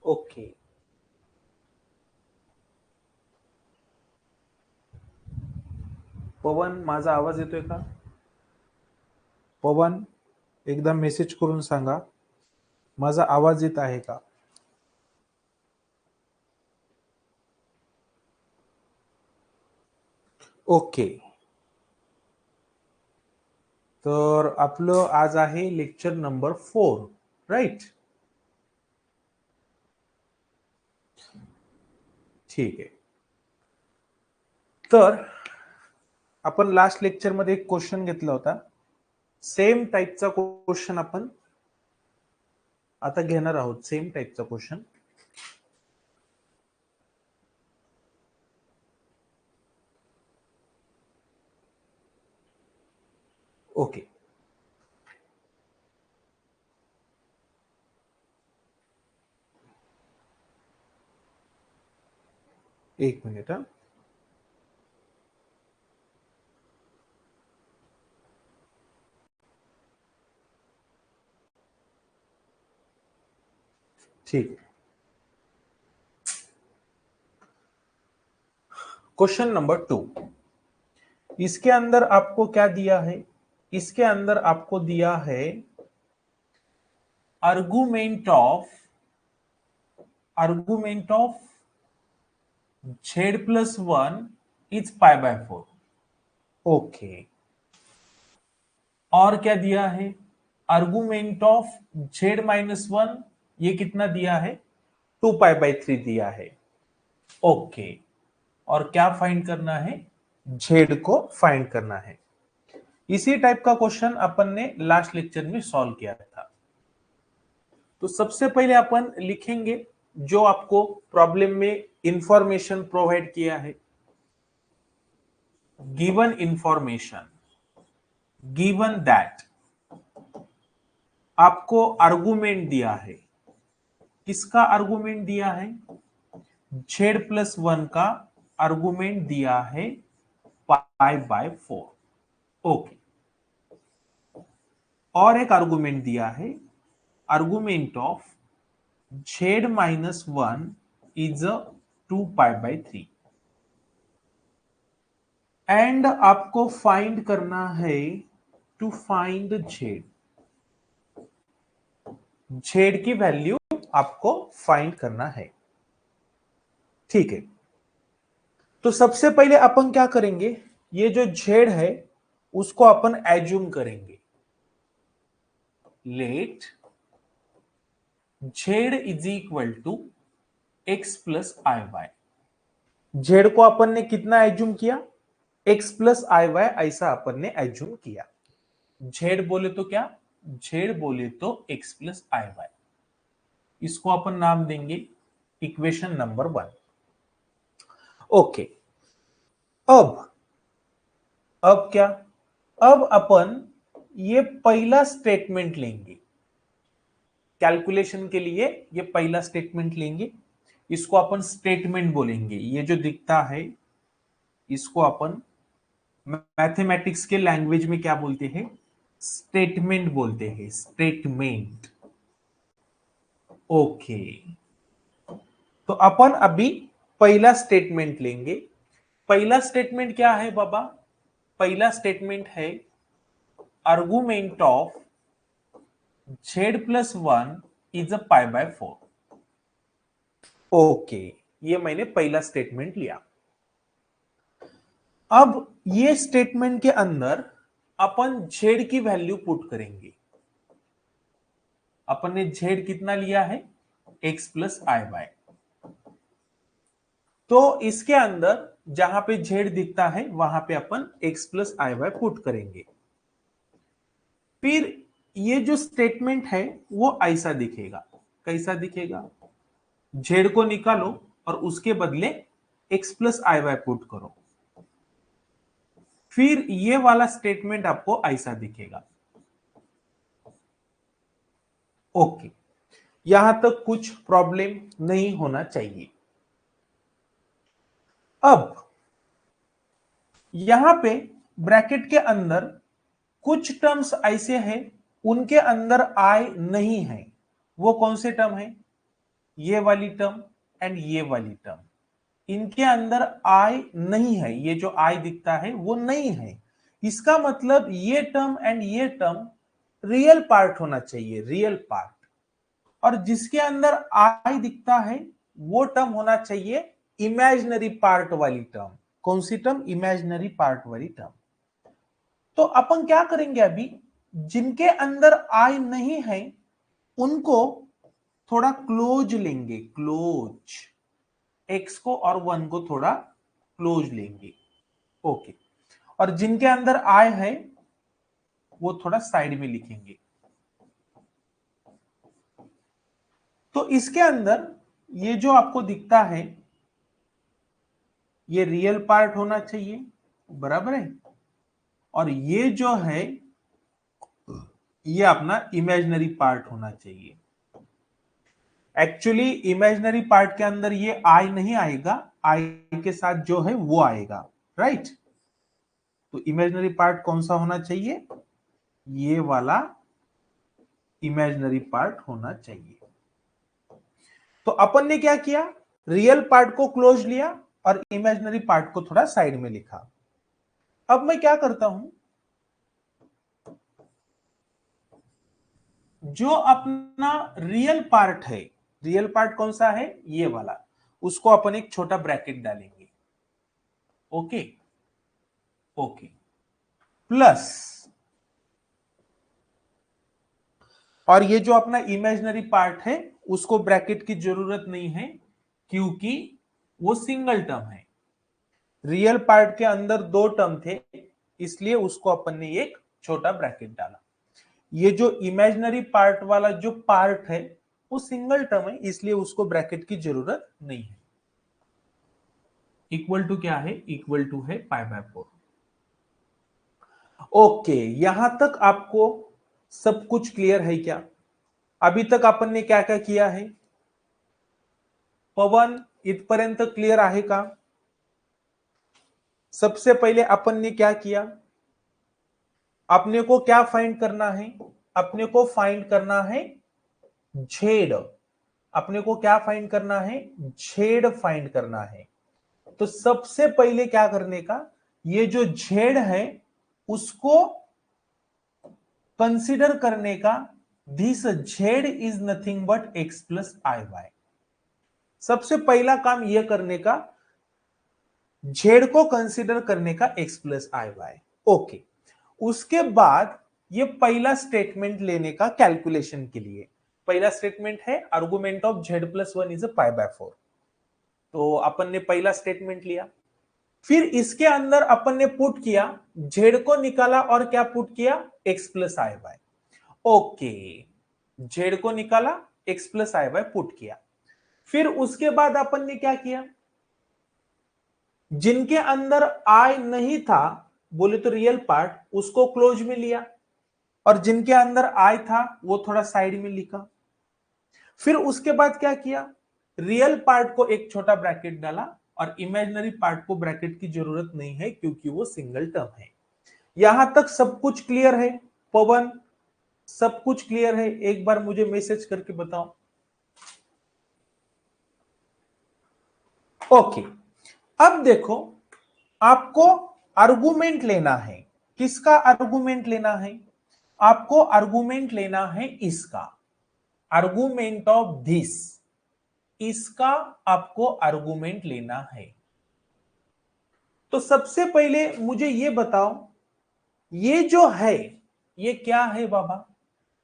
Okay, पवन माझा आवाज येतोय का? पवन एकदा मेसेज करून सांगा माझा आवाज येत आहे का? ओके, तर आपलं आज आहे लेक्चर नंबर 4, राईट? ठीक आहे. तर आपण लास्ट लेक्चर मध्ये एक क्वेश्चन घेतला होता. सेम टाईपचा क्वेश्चन आपण आता घेणार आहोत. सेम टाईपचा क्वेश्चन. ओके, एक मिनिट हा. ठीक है. Question number 2. इसके अंदर आपको क्या दिया है? इसके अंदर आपको दिया है argument of z+1 is π/4. Okay, और क्या दिया है? आर्गुमेंट ऑफ z-1, ये कितना दिया है? 2π/3 दिया है. ओके, और क्या फाइंड करना है? z को फाइंड करना है. इसी टाइप का क्वेश्चन अपन ने लास्ट लेक्चर में सॉल्व किया था. तो सबसे पहले अपन लिखेंगे जो आपको प्रॉब्लम में इंफॉर्मेशन प्रोवाइड किया है. गिवन इंफॉर्मेशन, गिवन दैट आपको आर्गुमेंट दिया है. किसका आर्गुमेंट दिया है? z+1 का आर्गुमेंट दिया है π/4. ओके, और एक आर्गुमेंट दिया है, argument of z-1 is 2π/3. And आपको फाइंड करना है टू फाइंड z की वैल्यू आपको फाइंड करना है. ठीक है, तो सबसे पहले अपन क्या करेंगे? ये जो z है उसको अपन एज्यूम करेंगे. Let z is equal to x+iy. z को अपन ने कितना एज्यूम किया? x+iy ऐसा अपन ने एज्यूम किया. z बोले तो क्या? z बोले तो x+iy. इसको अपन नाम देंगे इक्वेशन नंबर 1. ओके, अब क्या? अब अपन ये पहला स्टेटमेंट लेंगे कैलकुलेशन के लिए. ये पहला स्टेटमेंट लेंगे, इसको अपन स्टेटमेंट बोलेंगे. ये जो दिखता है इसको अपन मैथमेटिक्स के लैंग्वेज में क्या बोलते हैं? स्टेटमेंट बोलते हैं. स्टेटमेंट. ओके, तो अपन अभी पहला स्टेटमेंट लेंगे. पहला स्टेटमेंट क्या है बाबा? पहला स्टेटमेंट है argument of z+1 is a π/4. Okay, ये मैंने पहला स्टेटमेंट लिया. अब ये स्टेटमेंट के अंदर अपन z की वैल्यू पुट करेंगे. अपन ने z कितना लिया है? x+iy. तो इसके अंदर जहां पे z दिखता है वहां पे अपन x+iy पुट करेंगे. फिर ये जो स्टेटमेंट है वो ऐसा दिखेगा. कैसा दिखेगा? z को निकालो और उसके बदले x+iy पुट करो. फिर ये वाला स्टेटमेंट आपको ऐसा दिखेगा. ओके, यहां तक कुछ प्रॉब्लम नहीं होना चाहिए. अब यहां पे ब्रैकेट के अंदर कुछ टर्म्स ऐसे हैं उनके अंदर आई नहीं है. वो कौन से टर्म है? ये वाली टर्म एंड ये वाली टर्म, इनके अंदर आई नहीं है, ये जो आई दिखता है वो नहीं है। इसका मतलब ये टर्म एंड ये टर्म रियल पार्ट होना चाहिए, रियल पार्ट। और जिसके अंदर आई दिखता है वो टर्म होना चाहिए इमेजिनरी पार्ट वाली टर्म। कौन सी टर्म? इमेजिनरी पार्ट वाली टर्म। तो अपन क्या करेंगे अभी, जिनके अंदर आई नहीं है उनको थोड़ा क्लोज लेंगे, क्लोज, एक्स को और वन को थोड़ा क्लोज लेंगे। ओके, और जिनके अंदर आई है वो थोड़ा साइड में लिखेंगे। तो इसके अंदर ये जो आपको दिखता है ये रियल पार्ट होना चाहिए, बराबर है। और ये जो है ये अपना इमेजिनरी पार्ट होना चाहिए। एक्चुअली इमेजिनरी पार्ट के अंदर ये आई नहीं आएगा, आई के साथ जो है वो आएगा, राइट। तो इमेजिनरी पार्ट कौन सा होना चाहिए? ये वाला इमेजिनरी पार्ट होना चाहिए। तो अपन ने क्या किया, रियल पार्ट को क्लोज लिया और इमेजिनरी पार्ट को थोड़ा साइड में लिखा। अब मैं क्या करता हूं, जो अपना रियल पार्ट है, रियल पार्ट कौन सा है? ये वाला, उसको अपन एक छोटा ब्रैकेट डालेंगे। ओके, ओके, प्लस, और ये जो अपना इमेजिनरी पार्ट है उसको ब्रैकेट की जरूरत नहीं है क्योंकि वो सिंगल टर्म है। रियल पार्ट के अंदर दो टर्म थे इसलिए उसको अपन ने एक छोटा ब्रैकेट डाला। ये जो इमेजिनरी पार्ट वाला जो पार्ट है वो सिंगल टर्म है इसलिए उसको ब्रैकेट की जरूरत नहीं है। इक्वल टू क्या है? इक्वल टू है π/4। ओके, यहां तक आपको सब कुछ क्लियर है क्या? अभी तक अपन ने क्या क्या किया है? पवन, इथपर्यंत क्लियर आहे का? सबसे पहले अपन ने क्या किया, अपने को क्या फाइंड करना है? अपने को फाइंड करना है झेड। अपने को क्या फाइंड करना है? झेड फाइंड करना है। तो सबसे पहले क्या करने का, ये जो झेड है उसको कंसीडर करने का, this z is nothing but x plus i y. सबसे पहला काम यह करने का, झेड को कंसीडर करने का x plus i Y. Okay, उसके बाद ये पहला स्टेटमेंट लेने का कैलकुलेशन के लिए, पहला स्टेटमेंट है argument of Z plus one is π/4। तो अपन ने पहला स्टेटमेंट लिया, फिर इसके अंदर अपन ने पुट किया, झेड को निकाला और क्या पुट किया? X plus i Y. Okay, Z को निकाला, x plus i Y put किया। फिर उसके बाद अपन ने क्या किया, जिनके अंदर आई नहीं था, बोले तो रियल पार्ट, उसको क्लोज में लिया और जिनके अंदर आई था वो थोड़ा साइड में लिखा। फिर उसके बाद क्या किया, रियल पार्ट को एक छोटा ब्रैकेट डाला और इमेजिनरी पार्ट को ब्रैकेट की जरूरत नहीं है क्योंकि वो सिंगल टर्म है। यहां तक सब कुछ क्लियर है? पवन, सब कुछ क्लियर है? एक बार मुझे मैसेज करके बताओ। ओके, अब देखो, आपको आर्गुमेंट लेना है। किसका आर्गुमेंट लेना है? आपको आर्गुमेंट लेना है इसका, आर्गुमेंट ऑफ दिस, इसका आपको आर्गुमेंट लेना है। तो सबसे पहले मुझे ये बताओ, ये जो है ये क्या है बाबा?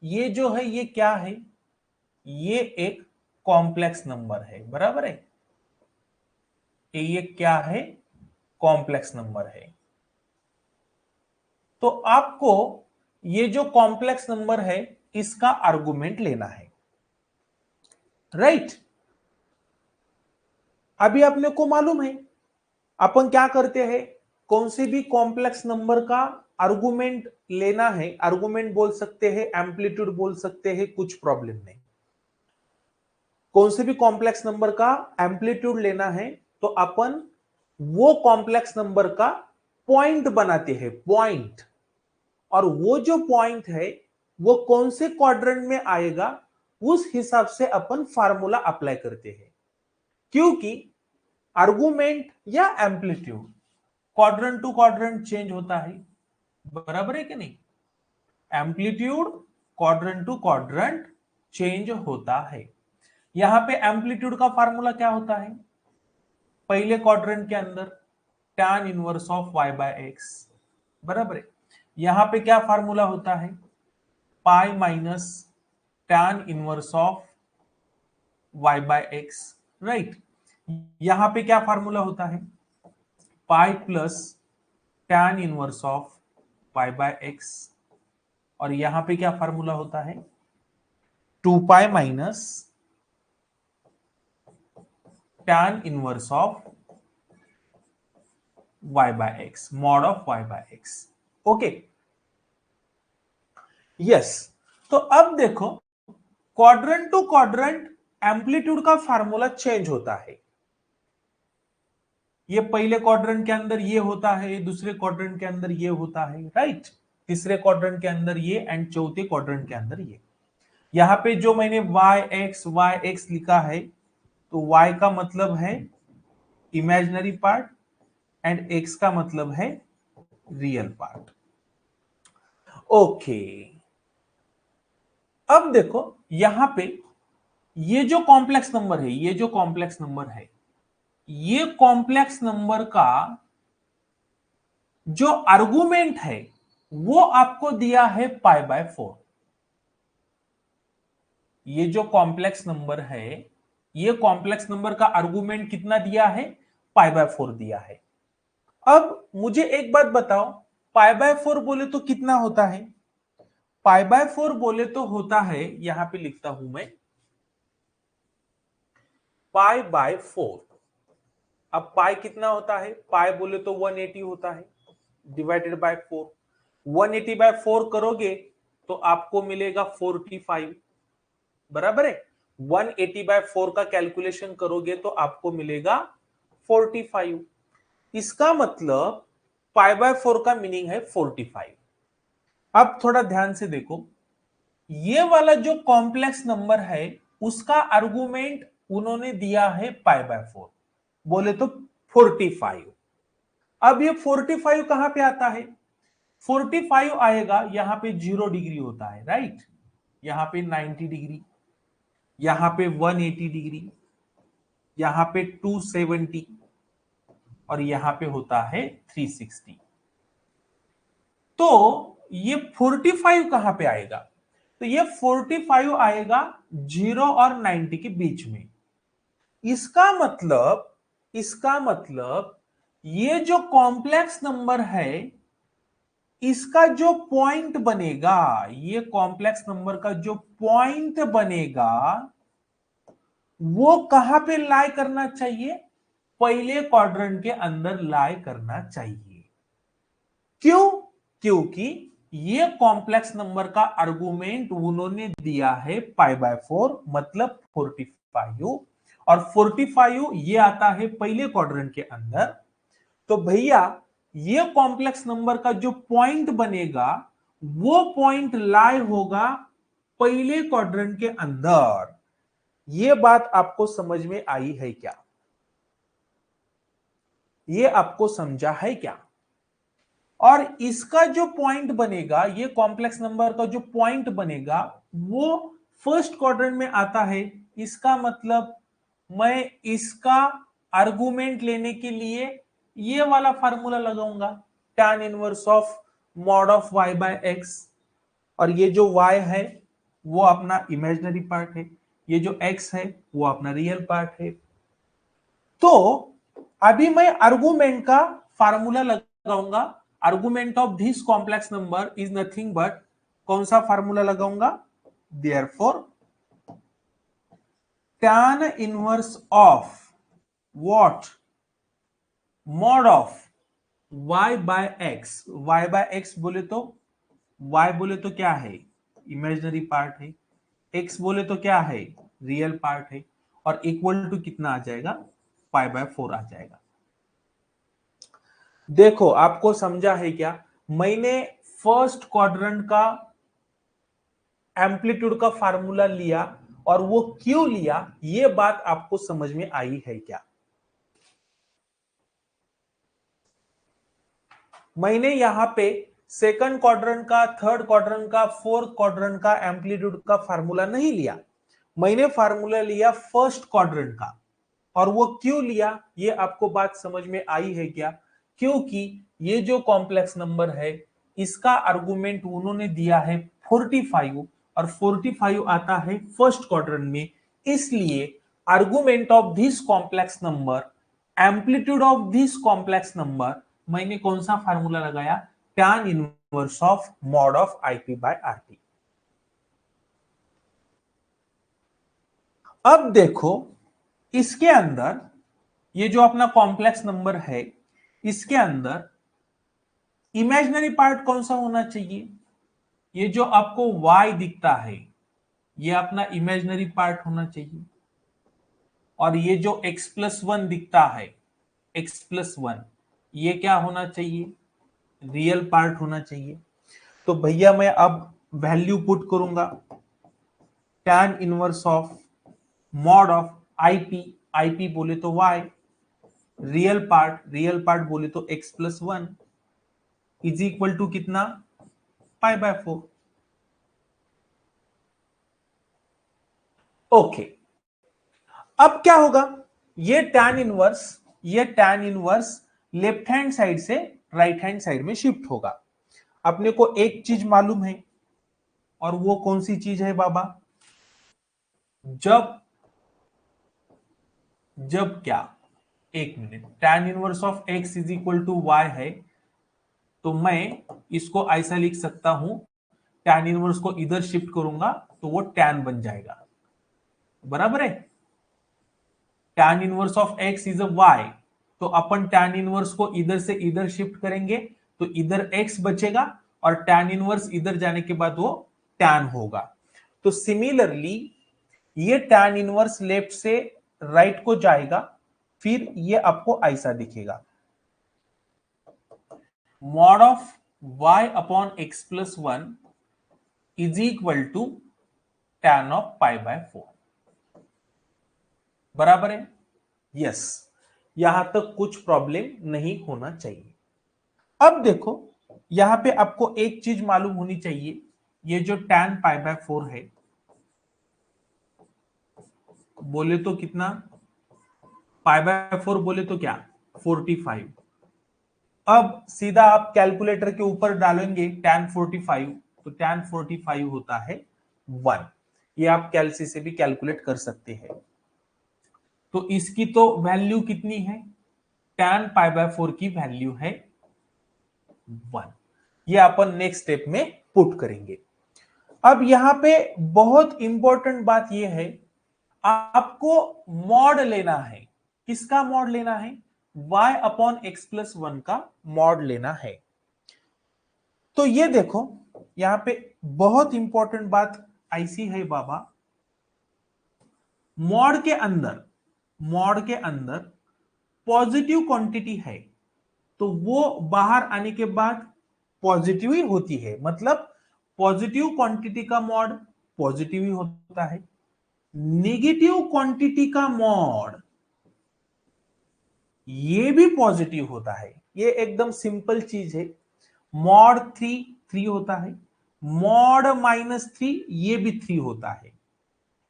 ये जो है ये क्या है? ये एक कॉम्प्लेक्स नंबर है, बराबर है। ये क्या है? कॉम्प्लेक्स नंबर है। तो आपको ये जो कॉम्प्लेक्स नंबर है इसका आर्गुमेंट लेना है, राइट। अभी अपने को मालूम है अपन क्या करते हैं, कौन से भी कॉम्प्लेक्स नंबर का आर्गुमेंट लेना है, आर्गुमेंट बोल सकते हैं, एम्पलीट्यूड बोल सकते हैं, कुछ प्रॉब्लम नहीं। कौन से भी कॉम्प्लेक्स नंबर का एम्पलीट्यूड लेना है तो अपन वो कॉम्प्लेक्स नंबर का पॉइंट बनाते हैं, पॉइंट। और वो जो पॉइंट है वो कौन से क्वाड्रेंट में आएगा, उस हिसाब से अपन फार्मूला अप्लाई करते हैं, क्योंकि आर्गुमेंट या amplitude quadrant to quadrant change होता है, बराबर है कि नहीं? Amplitude quadrant to quadrant change होता है। यहां पे एम्पलीट्यूड का फार्मूला क्या होता है? पहले क्वाड्रेंट के अंदर tan inverse of y by x, बराबर है। यहां पे क्या फार्मूला होता है? Pi minus tan inverse of y by x, right. यहां पे क्या फार्मूला होता है? Pi plus tan inverse of y by x, और यहां पे क्या फार्मूला होता है? 2 pi minus tan inverse of y by x, mod of y by x. Okay, yes. तो अब देखो, क्वाड्रेंट टू क्वाड्रेंट एम्पलीट्यूड का फार्मूला चेंज होता है। ये पहले क्वाड्रेंट के अंदर ये होता है, दूसरे क्वाड्रेंट के अंदर ये होता है, राइट। तीसरे क्वाड्रेंट के अंदर ये, एंड चौथे क्वाड्रेंट के अंदर ये। यहां पे जो मैंने y x लिखा है, तो y का मतलब है इमेजिनरी पार्ट एंड x का मतलब है रियल पार्ट। ओके, अब देखो यहां पे ये जो कॉम्प्लेक्स नंबर है, ये जो कॉम्प्लेक्स नंबर है, ये कॉम्प्लेक्स नंबर का जो आर्गुमेंट है वो आपको दिया है पाई बाय 4। ये जो कॉम्प्लेक्स नंबर है, ये कॉम्प्लेक्स नंबर का आर्गुमेंट कितना दिया है? पाई बाय 4 दिया है। अब मुझे एक बात बताओ, पाई बाय 4 बोले तो कितना होता है? पाई बाय 4 बोले तो होता है, यहां पे लिखता हूं मैं, पाई बाय 4। अब पाई कितना होता है? पाई बोले तो 180 होता है, डिवाइडेड बाय 4। 180 बाय 4 करोगे तो आपको मिलेगा 45, बराबर है। 180 बाय 4 का कैलकुलेशन करोगे तो आपको मिलेगा 45। इसका मतलब पाई बाय 4 का मीनिंग है 45। अब थोड़ा ध्यान से देखो, ये वाला जो कॉम्प्लेक्स नंबर है उसका आर्गुमेंट उन्होंने दिया है पाई बाय 4, बोले तो 45। अब ये 45 कहां पे आता है? 45 आएगा, यहां पे 0 डिग्री होता है, राइट। यहां पे 90 डिग्री, यहां पे 180 डिग्री, यहां पे 270, और यहां पे होता है 360। तो ये 45 कहां पे आएगा? तो ये 45 आएगा 0 और 90 के बीच में। इसका मतलब ये जो कॉम्प्लेक्स नंबर है, इसका जो पॉइंट बनेगा, ये कॉम्प्लेक्स नंबर का जो पॉइंट बनेगा वो कहां पे लाई करना चाहिए? पहले क्वाड्रेंट के अंदर लाई करना चाहिए। क्यों? क्योंकि ये कॉम्प्लेक्स नंबर का आर्गुमेंट उन्होंने दिया है पाई बाय 4, मतलब 45, और 45 ये आता है पहले क्वाड्रेंट के अंदर। तो भैया ये कॉम्प्लेक्स नंबर का जो पॉइंट बनेगा वो पॉइंट लाई होगा पहले क्वाड्रेंट के अंदर। ये बात आपको समझ में आई है क्या? ये आपको समझा है क्या? और इसका जो पॉइंट बनेगा, ये कॉम्प्लेक्स नंबर का जो पॉइंट बनेगा वो फर्स्ट क्वाड्रेंट में आता है। इसका मतलब मैं इसका आर्गुमेंट लेने के लिए ये वाला फार्मूला लगाऊंगा, tan inverse of mod of y by x. और ये जो y है वो अपना इमेजिनरी पार्ट है, ये जो x है वो अपना रियल पार्ट है। तो अभी मैं आर्गुमेंट का फार्मूला लगाऊंगा। Argument of this complex number is nothing but, कौन सा फार्मूला लगाऊंगा? Therefore tan inverse of what? Mod of y by x. y by x बोले तो, y बोले तो क्या है? इमेजिनरी पार्ट है। x बोले तो क्या है? रियल पार्ट है। और इक्वल टू कितना आ जाएगा? पाई बाय 4 आ जाएगा। देखो आपको समझा है क्या? मैंने फर्स्ट क्वाड्रेंट का एम्पलीट्यूड का फार्मूला लिया और वो क्यों लिया, ये बात आपको समझ में आई है क्या? मैंने यहां पे सेकंड क्वाड्रेंट का, थर्ड क्वाड्रेंट का, फोर्थ क्वाड्रेंट का एम्पलीट्यूड का फार्मूला नहीं लिया, मैंने फार्मूला लिया फर्स्ट क्वाड्रेंट का। और वो क्यों लिया, ये आपको बात समझ में आई है क्या? क्योंकि ये जो कॉम्प्लेक्स नंबर है इसका आर्गुमेंट उन्होंने दिया है 45 और 45 आता है फर्स्ट क्वाड्रेंट में, इसलिए argument of this complex number, amplitude of this complex number, मैंने कौन सा फार्मूला लगाया? tan inverse of mod of IP by RT। अब देखो इसके अंदर ये जो अपना कॉम्प्लेक्स नंबर है, इसके अंदर इमेजिनरी पार्ट कौन सा होना चाहिए? ये जो आपको y दिखता है ये अपना इमेजिनरी पार्ट होना चाहिए, और ये जो x+1 दिखता है, x+1, ये क्या होना चाहिए? रियल पार्ट होना चाहिए। तो भैया मैं अब वैल्यू पुट करूंगा, tan inverse of mod of IP, IP बोले तो y, रियल पार्ट बोले तो x+1 इज इक्वल टू कितना? π/4। ओके, अब क्या होगा? ये tan inverse left hand side से राइट हैंड साइड में शिफ्ट होगा। अपने को एक चीज मालूम है, और वो कौन सी चीज है बाबा? जब क्या, एक minute, tan inverse of x is equal to y है, तो मैं इसको ऐसा लिख सकता हूं, tan इनवर्स को इधर शिफ्ट करूंगा तो वो tan बन जाएगा, बराबर है? tan inverse of x is a y, तो अपन tan इनवर्स को इधर से इधर शिफ्ट करेंगे तो इधर x बचेगा, और tan इनवर्स इधर जाने के बाद वो tan होगा। तो सिमिलरली ये tan इनवर्स लेफ्ट से राइट को जाएगा, फिर ये आपको ऐसा दिखेगा, mod of y upon x+1 is equal to tan of π/4, बराबर है? यस, यहां तक कुछ प्रॉब्लम नहीं होना चाहिए। अब देखो यहां पे आपको एक चीज मालूम होनी चाहिए, ये जो tan π/4 है, बोले तो कितना? π/4 बोले तो क्या? 45। अब सीधा आप कैलकुलेटर के ऊपर डालेंगे tan 45, तो tan 45 होता है 1। ये आप कैलसी से भी कैलकुलेट कर सकते हैं। तो इसकी तो वैल्यू कितनी है? tan π/4 की वैल्यू है 1। ये अपन नेक्स्ट स्टेप में पुट करेंगे। अब यहां पे बहुत इंपॉर्टेंट बात यह है, आपको मॉड लेना है। किसका मॉड लेना है? y अपॉन x+1 का मॉड लेना है। तो ये देखो यहां पे बहुत इंपॉर्टेंट बात ऐसी है बाबा, मॉड के अंदर पॉजिटिव क्वांटिटी है तो वो बाहर आने के बाद पॉजिटिव ही होती है, मतलब पॉजिटिव क्वांटिटी का मॉड पॉजिटिव ही होता है, नेगेटिव क्वांटिटी का मॉड ये भी पॉजिटिव होता है। ये एकदम सिंपल चीज है। मॉड 3 होता है, मॉड -3 ये भी 3 होता है।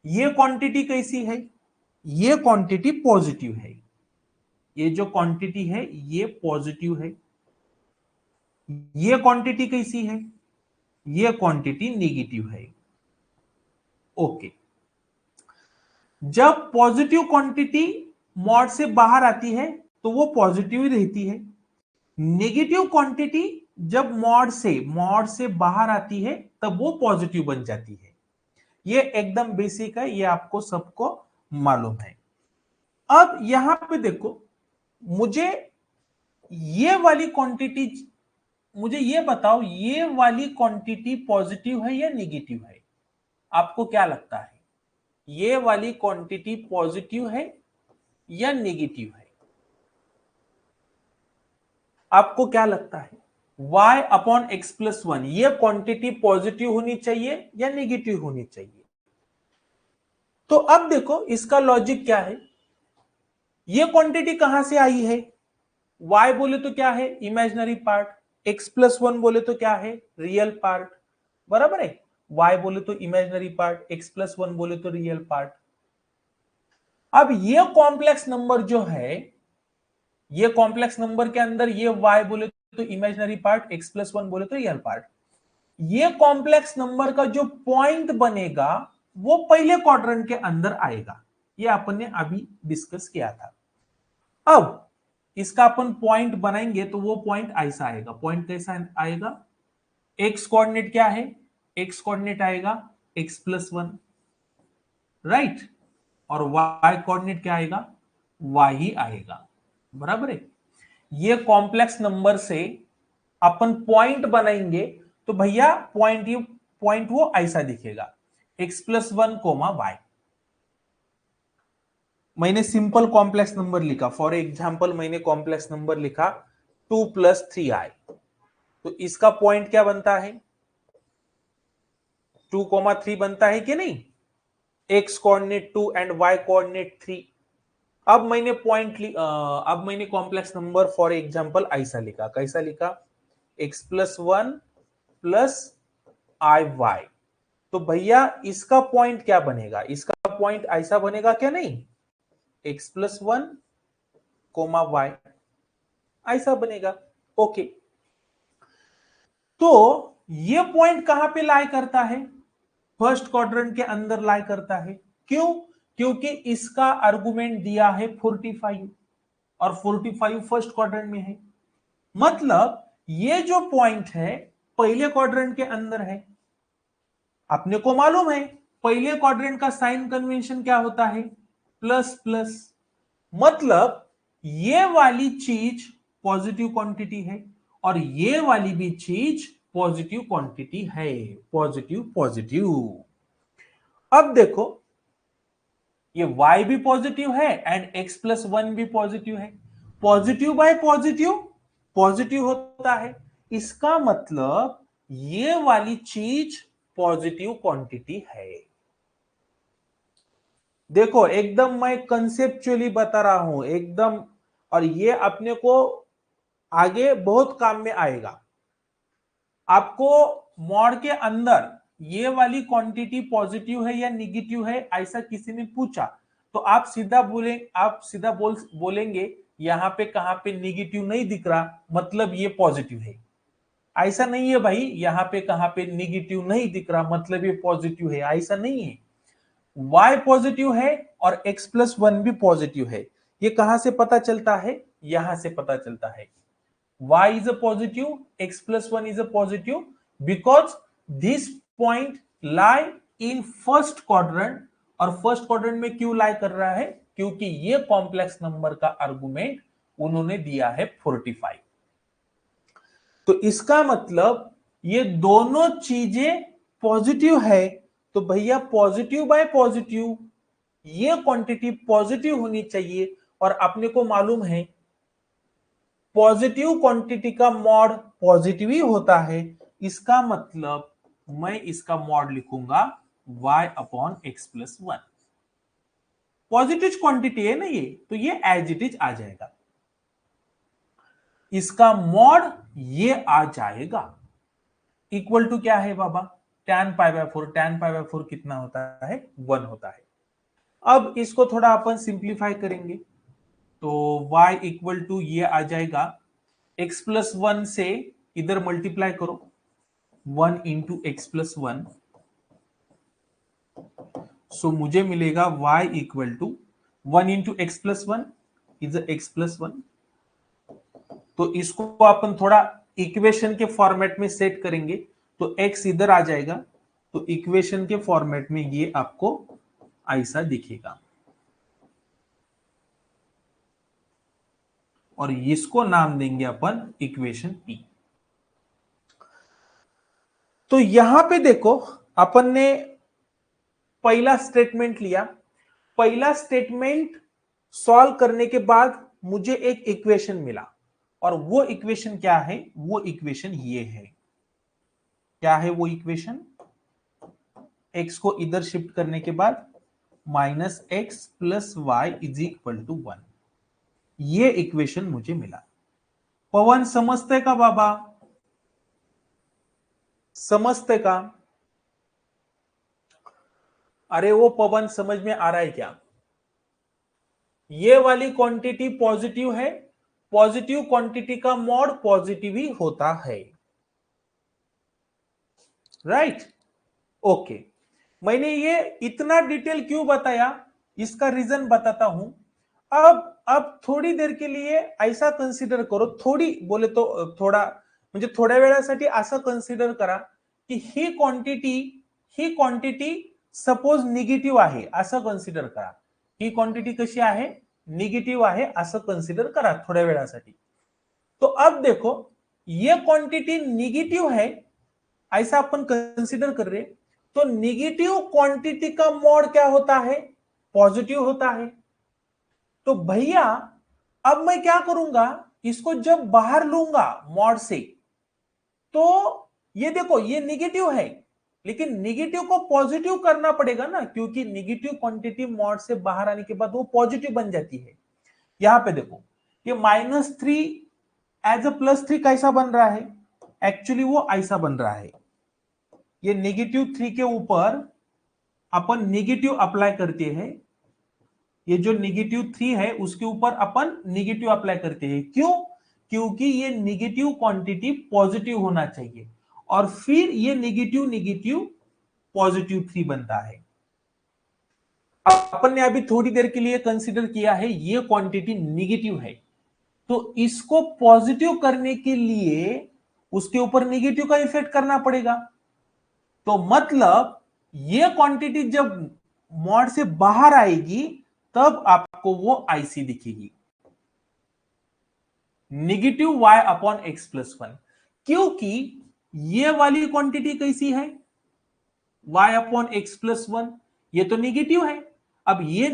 ये क्वांटिटी कैसी है? ये क्वांटिटी पॉजिटिव है। ये जो क्वांटिटी है ये पॉजिटिव है। ये क्वांटिटी कैसी है? ये क्वांटिटी नेगेटिव है। ओके, जब पॉजिटिव क्वांटिटी मॉड से बाहर आती है तो वो पॉजिटिव ही रहती है। नेगेटिव क्वांटिटी जब मॉड से बाहर आती है तब वो पॉजिटिव बन जाती है। ये एकदम बेसिक है, ये आपको सबको मालूम है। अब यहां पे देखो, मुझे ये वाली क्वांटिटी, मुझे ये बताओ ये वाली क्वांटिटी पॉजिटिव है या नेगेटिव है? आपको क्या लगता है, ये वाली क्वांटिटी पॉजिटिव है या नेगेटिव है? आपको क्या लगता है? y अपॉन x+1 ये क्वांटिटी पॉजिटिव होनी चाहिए या नेगेटिव होनी चाहिए? तो अब देखो इसका लॉजिक क्या है, ये क्वांटिटी कहां से आई है, y बोले तो क्या है इमेजिनरी पार्ट, x+1 बोले तो क्या है रियल पार्ट, बराबर है, y बोले तो इमेजिनरी पार्ट, x+1 बोले तो रियल पार्ट। अब ये कॉम्प्लेक्स नंबर जो है, ये कॉम्प्लेक्स नंबर के अंदर ये y बोले तो इमेजिनरी पार्ट, x+1 बोले तो रियल पार्ट, ये कॉम्प्लेक्स नंबर का जो पॉइंट बनेगा वो पहले क्वाड्रेंट के अंदर आएगा, ये अपन ने अभी डिस्कस किया था। अब इसका अपन पॉइंट बनाएंगे तो वो पॉइंट ऐसा आएगा, पॉइंट कैसा आएगा, एक्स कोऑर्डिनेट क्या है, एक्स कोऑर्डिनेट आएगा x+1, राइट, और y कोऑर्डिनेट क्या आएगा, y ही आएगा, बराबर है। ये कॉम्प्लेक्स नंबर से अपन पॉइंट बनाएंगे तो भैया पॉइंट वो ऐसा दिखेगा, x+1, y। मैंने सिंपल कॉम्प्लेक्स नंबर लिखा, फॉर एग्जाम्पल मैंने कॉम्प्लेक्स नंबर लिखा 2 + 3i, तो इसका पॉइंट क्या बनता है, 2, 3 बनता है कि नहीं, x coordinate 2 and y coordinate 3। अब मैंने अब मैंने कॉम्प्लेक्स नंबर फॉर एग्जाम्पल ऐसा लिखा, कैसा लिखा, x+1 + iy, तो भैया इसका पॉइंट क्या बनेगा, इसका पॉइंट ऐसा बनेगा क्या नहीं, x+1, y ऐसा बनेगा, ओके। तो ये पॉइंट कहां पे लाई करता है, फर्स्ट क्वाड्रेंट के अंदर लाई करता है, क्यों, क्योंकि इसका आर्गुमेंट दिया है 45 और 45 फर्स्ट क्वाड्रेंट में है, मतलब ये जो पॉइंट है पहले क्वाड्रेंट के अंदर है। अपने को मालूम है पहले क्वाड्रेंट का साइन कन्वेंशन क्या होता है, प्लस प्लस, मतलब ये वाली चीज पॉजिटिव क्वांटिटी है और ये वाली भी चीज पॉजिटिव क्वांटिटी है, पॉजिटिव पॉजिटिव। अब देखो ये y भी पॉजिटिव है एंड x+1 भी पॉजिटिव है, पॉजिटिव बाय पॉजिटिव पॉजिटिव होता है, इसका मतलब ये वाली चीज पॉजिटिव क्वांटिटी है। देखो एकदम मैं कंसेप्चुअली बता रहा हूं एकदम, और ये अपने को आगे बहुत काम में आएगा। आपको मॉड के अंदर ये वाली क्वांटिटी पॉजिटिव है या निगेटिव है ऐसा किसी ने पूछा तो आप सीधा बोलेंगे यहाँ पे कहां पे निगेटिव नहीं दिख रहा मतलब ये पॉजिटिव है, ऐसा नहीं है भाई, यहाँ पे कहां पे निगेटिव नहीं दिख रहा मतलब ये पॉजिटिव है, ऐसा नहीं है। y पॉजिटिव है और x+1 भी पॉजिटिव है, ये कहां से पता चलता है, यहां से पता चलता है, y is a positive, x+1 is a positive because this point lie in first quadrant, और फर्स्ट क्वाड्रेंट में क्यों लाई कर रहा है, क्योंकि ये कॉम्प्लेक्स नंबर का आर्गुमेंट उन्होंने दिया है 45। तो इसका मतलब ये दोनों चीजें पॉजिटिव है, तो भैया पॉजिटिव बाय पॉजिटिव ये क्वांटिटी पॉजिटिव होनी चाहिए, और अपने को मालूम है पॉजिटिव क्वांटिटी का मॉड पॉजिटिव ही होता है, इसका मतलब मैं इसका मॉड लिखूंगा y/x+1, पॉजिटिव क्वांटिटी है ना ये, तो ये एज इट इज आ जाएगा, इसका मॉड ये आ जाएगा, इक्वल टू क्या है बाबा, tan π/4, tan π/4 कितना होता है, 1 होता है। अब इसको थोड़ा अपन सिंप्लीफाई करेंगे तो y इक्वल टू ये आ जाएगा, x+1 से इधर मल्टीप्लाई करो 1 इंटू x+1, सो मुझे मिलेगा y equal to 1 into x+1 is x+1, तो इसको अपन थोड़ा इक्वेशन के फॉर्मेट में सेट करेंगे तो x इधर आ जाएगा, तो इक्वेशन के फॉर्मेट में ये आपको ऐसा दिखेगा, और इसको नाम देंगे अपन इक्वेशन P। तो यहां पे देखो अपन ने पहला स्टेटमेंट लिया, पहला स्टेटमेंट सॉल्व करने के बाद मुझे एक इक्वेशन मिला, और वो इक्वेशन क्या है, वो इक्वेशन ये है, क्या है वो इक्वेशन, x को इधर शिफ्ट करने के बाद minus x plus Y is equal to 1। ये इक्वेशन मुझे मिला। पवन समझते का बाबा? समझते का? अरे वो पवन समझ में आ रहा है क्या? ये वाली क्वांटिटी पॉजिटिव है, पॉजिटिव क्वांटिटी का मॉड पॉजिटिव ही होता है, राइट? ओके, मैंने ये इतना डिटेल क्यों बताया, इसका रीजन बताता हूं। अब थोड़ी देर के लिए ऐसा कंसिडर करो, थोडी बोले तो थोडा म्हणजे थोड्या वेळासाठी असं कंसिडर करा की ही क्वांटिटी सपोज निगेटिव्ह आहे असं कंसिडर करा। ही क्वांटिटी कशी आहे? निगेटिव्ह आहे असं कंसिडर करा थोड्या वेळासाठी। तो अब देखो ये क्वांटिटी निगेटिव है ऐसा अपन कंसिडर कर रहे, तो निगेटिव क्वांटिटी का मॉड क्या होता है? पॉजिटिव होता है। तो भैया अब मैं क्या करूंगा, इसको जब बाहर लूंगा मॉड से, तो ये देखो ये निगेटिव है, लेकिन निगेटिव को पॉजिटिव करना पड़ेगा ना, क्योंकि निगेटिव क्वांटिटी मॉड से बाहर आने के बाद वो पॉजिटिव बन जाती है। यहां पे देखो ये -3 एज अ +3 कैसा बन रहा है? एक्चुअली वो ऐसा बन रहा है, ये -3 के ऊपर अपन निगेटिव अप्लाई करते हैं, ये जो -3 है उसके ऊपर अपन निगेटिव अप्लाई करते हैं। क्यों? क्योंकि ये निगेटिव क्वांटिटी पॉजिटिव होना चाहिए, और फिर ये निगेटिव +3 बनता है। अपन ने अभी थोड़ी देर के लिए कंसीडर किया है ये क्वांटिटी निगेटिव है, तो इसको पॉजिटिव करने के लिए उसके ऊपर निगेटिव का इफेक्ट करना पड़ेगा। तो मतलब ये क्वांटिटी जब मॉड से बाहर आएगी तब आपको वो आईसी दिखेगी, -y/x+1। क्योंकि ये वाली क्वांटिटी कैसी है? y/x+1, ये तो निगेटिव है। अब ये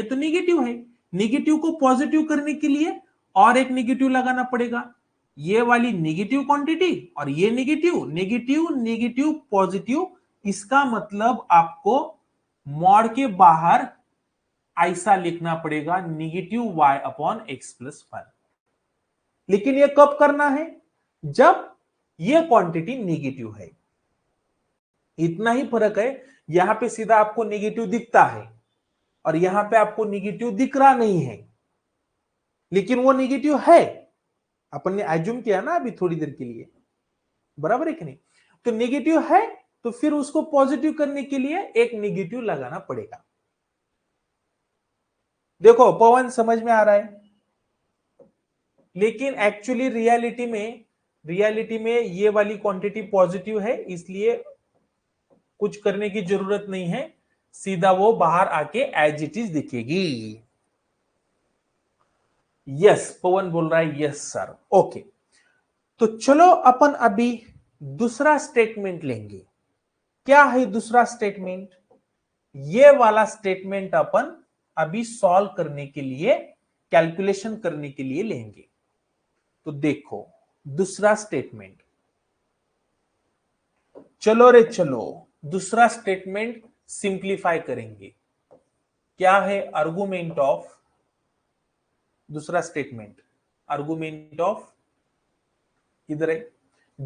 तो निगेटिव है, निगेटिव को पॉजिटिव करने के लिए और एक निगेटिव लगाना पड़ेगा। ये वाली निगेटिव क्वांटिटी और ये निगेटिव पॉजिटिव, इसका मतलब आपको मॉड के बाहर ऐसा लिखना पड़ेगा -y/x+1। लेकिन ये कब करना है? जब ये क्वांटिटी निगेटिव है। इतना ही फर्क है, यहां पे सीधा आपको निगेटिव दिखता है और यहां पे आपको निगेटिव दिख रहा नहीं है, लेकिन वो निगेटिव है। अपन ने एज्यूम किया ना अभी थोड़ी देर के लिए, बराबर है कि नहीं? तो निगेटिव है तो फिर उसको पॉजिटिव करने के लिए एक निगेटिव लगाना पड़ेगा। देखो पवन समझ में आ रहा है? लेकिन एक्चुअली रियलिटी में ये वाली क्वांटिटी पॉजिटिव है, इसलिए कुछ करने की जरूरत नहीं है, सीधा वो बाहर आके एज इट इज दिखेगी। यस, पवन बोल रहा है यस सर। ओके, तो चलो अपन अभी दूसरा स्टेटमेंट लेंगे। क्या है दूसरा स्टेटमेंट? ये वाला स्टेटमेंट अपन अभी सॉल्व करने के लिए, कैलकुलेशन करने के लिए लेंगे। तो देखो दूसरा स्टेटमेंट, चलो रे चलो दूसरा स्टेटमेंट सिंप्लीफाई करेंगे। क्या है आर्गुमेंट ऑफ दूसरा स्टेटमेंट? आर्गुमेंट ऑफ इधर है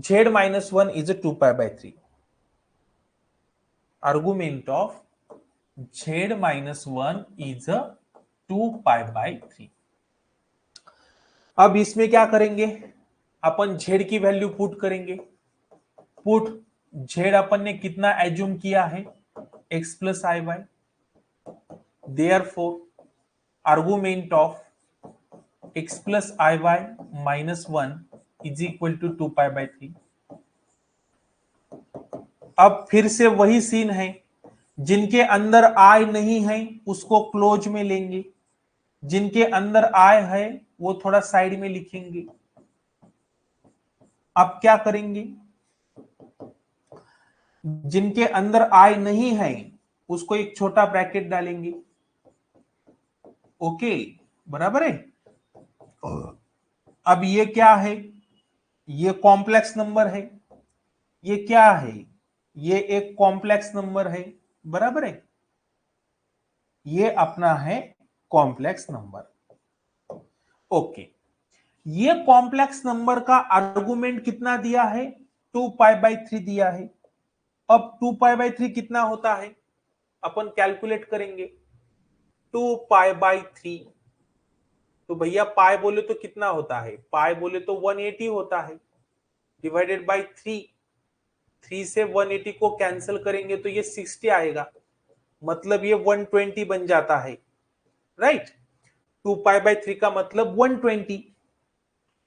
z-1 is 2π/3। Argument of z-1 is 2π/3। अब इसमें क्या करेंगे? अपन z की वैल्यू पुट करेंगे। पुट z अपन ने कितना एज्यूम किया है? x + iy। Therefore argument of x + iy -1 is equal to 2π/3। अब फिर से वही सीन है, जिनके अंदर i नहीं है उसको क्लोज में लेंगे, जिनके अंदर i है वो थोड़ा साइड में लिखेंगे। अब क्या करेंगे? जिनके अंदर i नहीं है उसको एक छोटा ब्रैकेट डालेंगे। ओके, बराबर है। अब ये क्या है? ये कॉम्प्लेक्स नंबर है। ये क्या है? ये एक कॉम्प्लेक्स नंबर है, बराबर है। ये अपना है कॉम्प्लेक्स नंबर। ओके, ये कॉम्प्लेक्स नंबर का आर्गुमेंट कितना दिया है? 2π/3 दिया है। अब 2π/3 कितना होता है अपन कैलकुलेट करेंगे। 2π/3, तो भैया पाई बोले तो कितना होता है? पाई बोले तो 180 होता है, डिवाइडेड बाय 3। 3 से 180 को कैंसिल करेंगे तो ये 60 आएगा, मतलब ये 120 बन जाता है, राइट। 2π/3 का मतलब 120।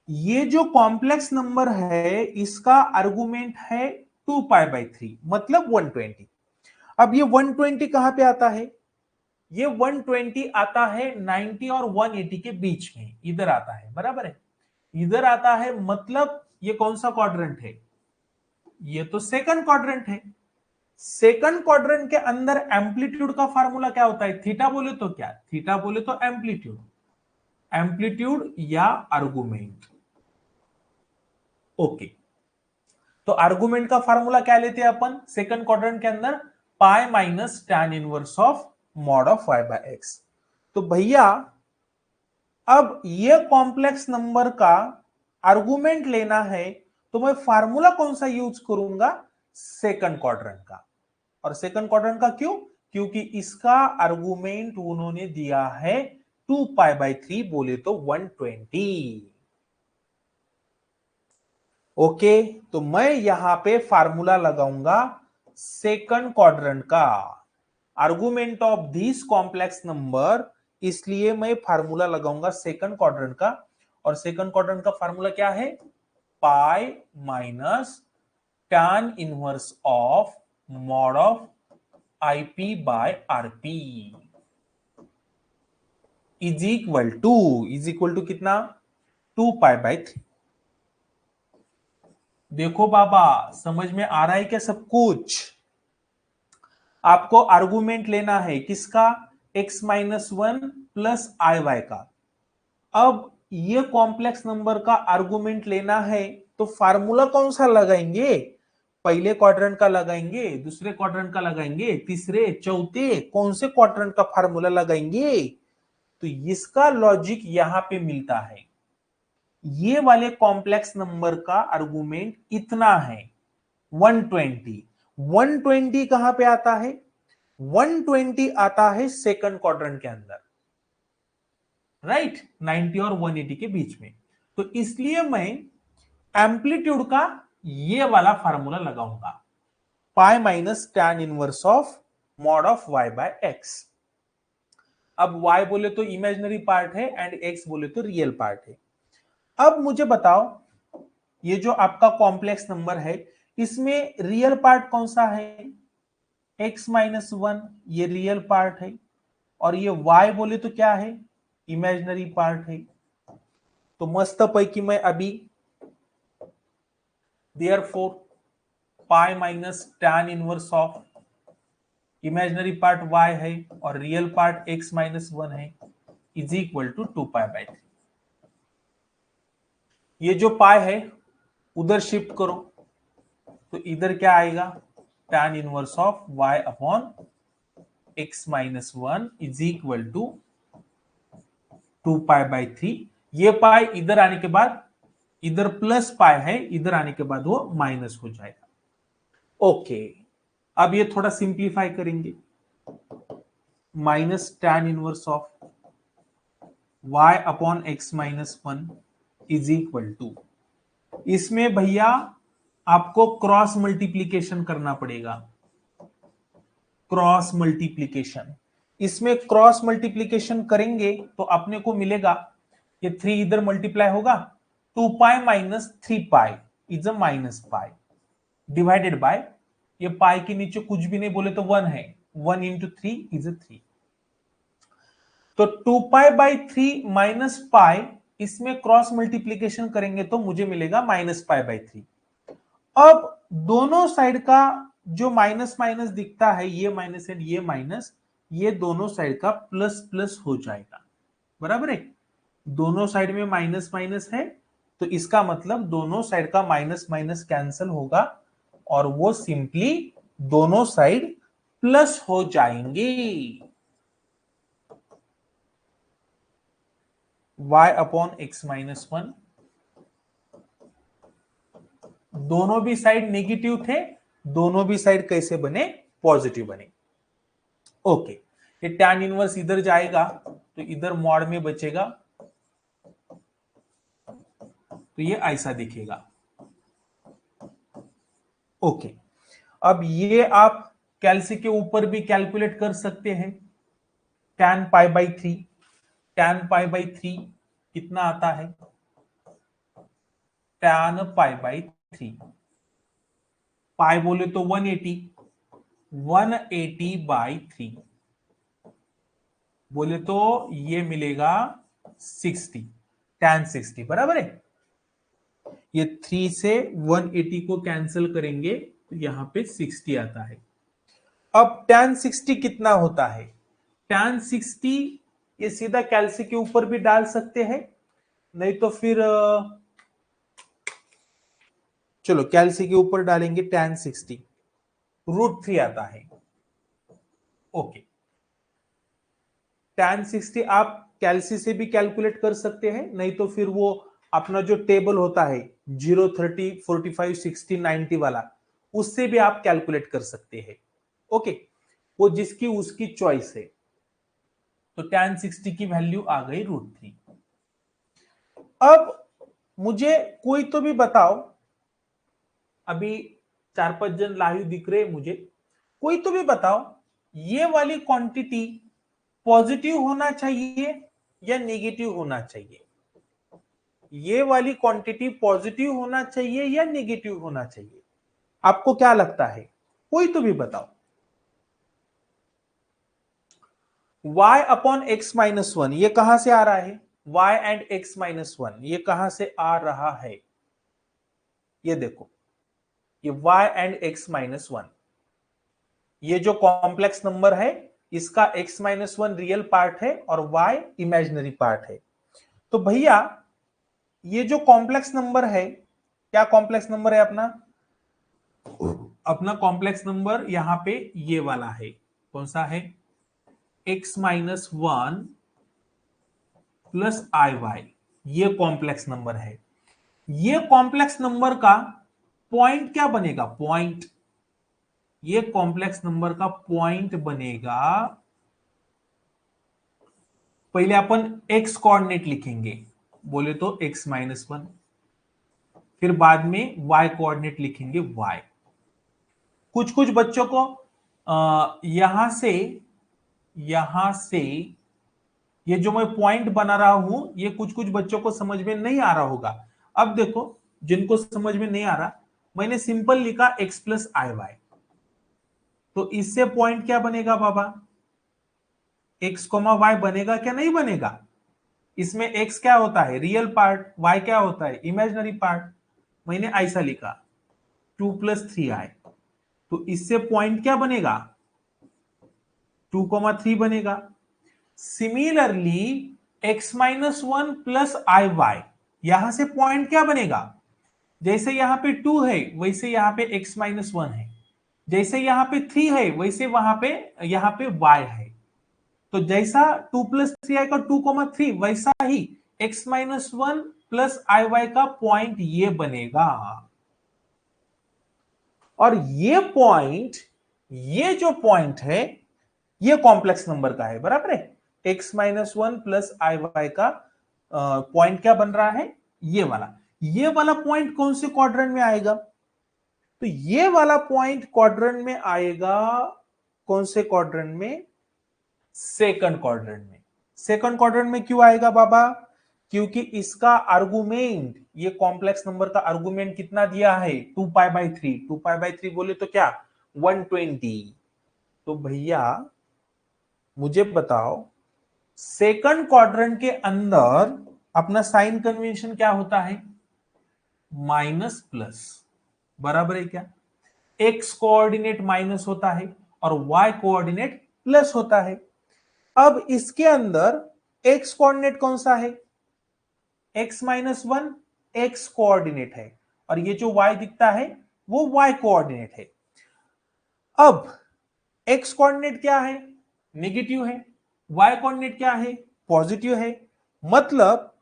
ये जो कॉम्प्लेक्स नंबर है इसका आर्गुमेंट है 2π/3 मतलब 120। अब ये 120 कहां पे आता है? ये 120 आता है 90 और 180 के बीच में, इधर आता है, बराबर है, इधर आता है। मतलब ये कौन सा क्वाड्रेंट है? ये तो सेकंड क्वाड्रेंट है। सेकंड क्वाड्रेंट के अंदर एम्पलीट्यूड का फार्मूला क्या होता है? थीटा बोले तो क्या? थीटा बोले तो एम्पलीट्यूड, एम्पलीट्यूड या आर्गुमेंट। ओके, तो आर्गुमेंट का फार्मूला क्या लेते हैं अपन सेकंड क्वाड्रेंट के अंदर? पाई minus tan inverse of mod of y/x। तो भैया अब ये कॉम्प्लेक्स नंबर का आर्गुमेंट लेना है तो मैं फार्मूला कौन सा यूज करूंगा? सेकंड क्वाड्रेंट का। और सेकंड क्वाड्रेंट का क्यों? क्योंकि इसका आर्गुमेंट उन्होंने दिया है 2π/3 बोले तो 120। ओके, तो मैं यहां पे फार्मूला लगाऊंगा सेकंड क्वाड्रेंट का, argument of this complex number, इसलिए मैं फार्मूला लगाऊंगा सेकंड क्वाड्रेंट का। और सेकंड क्वाड्रेंट का फार्मूला क्या है? Pi minus tan inverse of mod of IP/RP is equal to कितना? 2π/3। देखो बाबा, समझ में आ रहा है क्या सब कुछ? आपको आर्गुमेंट लेना है किसका? x-1 प्लस IY का। अब ये कॉम्प्लेक्स नंबर का आर्गुमेंट लेना है तो फार्मूला कौन सा लगाएंगे? पहले क्वाड्रेंट का लगाएंगे, दूसरे क्वाड्रेंट का लगाएंगे, तीसरे, चौथे, कौन से क्वाड्रेंट का फार्मूला लगाएंगे? तो इसका लॉजिक यहां पे मिलता है। ये वाले कॉम्प्लेक्स नंबर का आर्गुमेंट इतना है 120। 120 कहां पे आता है? 120 आता है सेकंड क्वाड्रेंट के अंदर, राइट, 90 और 180 के बीच में। तो इसलिए मैं एम्पलीट्यूड का ये वाला फार्मूला लगाऊंगा, पाई minus tan inverse of mod of y/x। अब y बोले तो इमेजिनरी पार्ट है एंड x बोले तो रियल पार्ट है। अब मुझे बताओ, ये जो आपका कॉम्प्लेक्स नंबर है इसमें रियल पार्ट कौन सा है? x-1, ये रियल पार्ट है, और ये y बोले तो क्या है? इमेजिनरी पार्ट है। तो मस्त पैकी मैं अभी therefore pi minus tan inverse of imaginary part y है और रियल पार्ट x-1 है इज इक्वल टू 2π/3। ये जो पाई है उधर शिफ्ट करो तो इधर क्या आएगा? tan inverse of y upon x-1 is equal to 2π/3। ये पाई इधर आने के बाद, इधर प्लस पाई है, इधर आने के बाद वो माइनस हो जाएगा। ओके, अब ये थोड़ा सिंप्लीफाई करेंगे। Minus tan inverse of y upon x-1 is equal to, इसमें भैया आपको क्रॉस मल्टीप्लीकेशन करना पड़ेगा, क्रॉस मल्टीप्लीकेशन। इसमें क्रॉस मल्टीप्लीकेशन करेंगे तो अपने को मिलेगा, ये 3 इधर मल्टीप्लाई होगा, 2π minus 3π is a minus pi, divided by, ये पाई के नीचे कुछ भी नहीं बोले तो 1 है, 1 इंटू 3 इज अ 3। तो 2π/3 माइनस पाई, इसमें क्रॉस मल्टीप्लीकेशन करेंगे तो मुझे मिलेगा -π/3। अब दोनों साइड का जो माइनस माइनस दिखता है, ये माइनस एंड ये माइनस, ये दोनों साइड का प्लस प्लस हो जाएगा, बराबर है। दोनों साइड में माइनस माइनस है तो इसका मतलब दोनों साइड का माइनस माइनस कैंसिल होगा और वो सिंपली दोनों साइड प्लस हो जाएंगे। y upon x minus 1। दोनों भी साइड नेगेटिव थे, दोनों भी साइड कैसे बने? पॉजिटिव बने। ओके, ये टैन इनवर्स इधर जाएगा तो इधर मॉड में बचेगा, तो ये ऐसा दिखेगा। ओके, अब ये आप कैलसी के ऊपर भी कैलकुलेट कर सकते हैं। Tan pi by 3, tan pi by 3 कितना आता है? टैन पाई बाई 3, पाई बोले तो 180, 180 बाई 3 बोले तो ये मिलेगा 60, टैन 60 बराबर है। ये 3 से 180 को कैंसिल करेंगे तो यहां पे 60 आता है। अब टैन 60 कितना होता है? टैन 60 ये सीधा कैलसी के ऊपर भी डाल सकते हैं, नहीं तो फिर चलो कैलसी के ऊपर डालेंगे। टैन 60 √3 आता है। ओके, टैन 60 आप कैलसी से भी कैलकुलेट कर सकते हैं, नहीं तो फिर वो अपना जो टेबल होता है 0, 30, 45, 60, 90 वाला, उससे भी आप कैलकुलेट कर सकते हैं। ओके, वो जिसकी उसकी चॉइस है। तो टैन 60 की वैल्यू आ गई √3। अब मुझे कोई तो भी बताओ, अभी 4-5 जन लाइव दिख रहे मुझे, कोई तो भी बताओ ये वाली क्वांटिटी पॉजिटिव होना चाहिए या नेगेटिव होना चाहिए? ये वाली क्वांटिटी पॉजिटिव होना चाहिए या नेगेटिव होना चाहिए? आपको क्या लगता है? कोई तो भी बताओ। y अपॉन x माइनस 1 ये कहां से आ रहा है? y एंड x माइनस 1 ये कहां से आ रहा है? ये देखो, ये y एंड x माइनस 1, ये जो कॉम्प्लेक्स नंबर है इसका x माइनस 1 रियल पार्ट है और y इमेजिनरी पार्ट है। तो भैया ये जो कॉम्प्लेक्स नंबर है, क्या कॉम्प्लेक्स नंबर है अपना? अपना कॉम्प्लेक्स नंबर यहां पे ये वाला है। कौन सा है? x minus 1 plus i Y, ये कॉम्प्लेक्स नंबर है। ये कॉम्प्लेक्स नंबर का पॉइंट क्या बनेगा? पॉइंट, ये कॉम्प्लेक्स नंबर का पॉइंट बनेगा, पहले अपन x कोऑर्डिनेट लिखेंगे, बोले तो x माइनस 1, फिर बाद में y कोऑर्डिनेट लिखेंगे y। कुछ कुछ बच्चों को यहां से ये जो मैं पॉइंट बना रहा हूं ये कुछ कुछ बच्चों को समझ में नहीं आ रहा होगा। अब देखो, जिनको समझ में नहीं आ रहा, मैंने सिंपल लिखा x प्लस आई वाई, तो इससे पॉइंट क्या बनेगा बाबा? x कोमा वाई बनेगा क्या नहीं बनेगा? इसमें x क्या होता है? रियल पार्ट, y क्या होता है? Imaginary part. मैंने ऐसा लिखा 2 प्लस 3i, तो इससे पॉइंट क्या बनेगा? 2,3 बनेगा। Similarly x minus 1 plus i Y, यहां से पॉइंट क्या बनेगा? जैसे यहां पे 2 है वैसे यहां पे x माइनस 1 है, जैसे यहां पे 3 है वैसे वहां पे यहां पे y है। तो जैसा 2 प्लस 3i का 2,3 वैसा ही x minus 1 plus i Y का पॉइंट ये बनेगा। और ये पॉइंट, ये जो पॉइंट है ये कॉम्प्लेक्स नंबर का है, बराबर है। x minus 1 plus i Y का पॉइंट क्या बन रहा है? ये वाला पॉइंट कौन से क्वाड्रेंट में आएगा? तो ये वाला पॉइंट क्वाड्रेंट में आएगा, कौन से क्वाड्रेंट में? सेकंड क्वाड्रेंट में। सेकंड क्वाड्रेंट में क्यों आएगा बाबा? क्योंकि इसका आर्गुमेंट, ये कॉम्प्लेक्स नंबर का आर्गुमेंट कितना दिया है? 2π/3। 2π/3 बोले तो क्या? 120। तो भैया मुझे बताओ, सेकंड क्वाड्रेंट के अंदर अपना साइन कन्वेंशन क्या होता है? माइनस प्लस, बराबर है क्या? एक्स कोऑर्डिनेट माइनस होता है और वाई कोऑर्डिनेट प्लस होता है। अब इसके अंदर एक्स कोऑर्डिनेट कौन सा है? x माइनस 1 एक्स कोऑर्डिनेट है, और ये जो y दिखता है वो y कोऑर्डिनेट है। अब x कोऑर्डिनेट क्या है? नेगेटिव है। y कोऑर्डिनेट क्या है? पॉजिटिव है। मतलब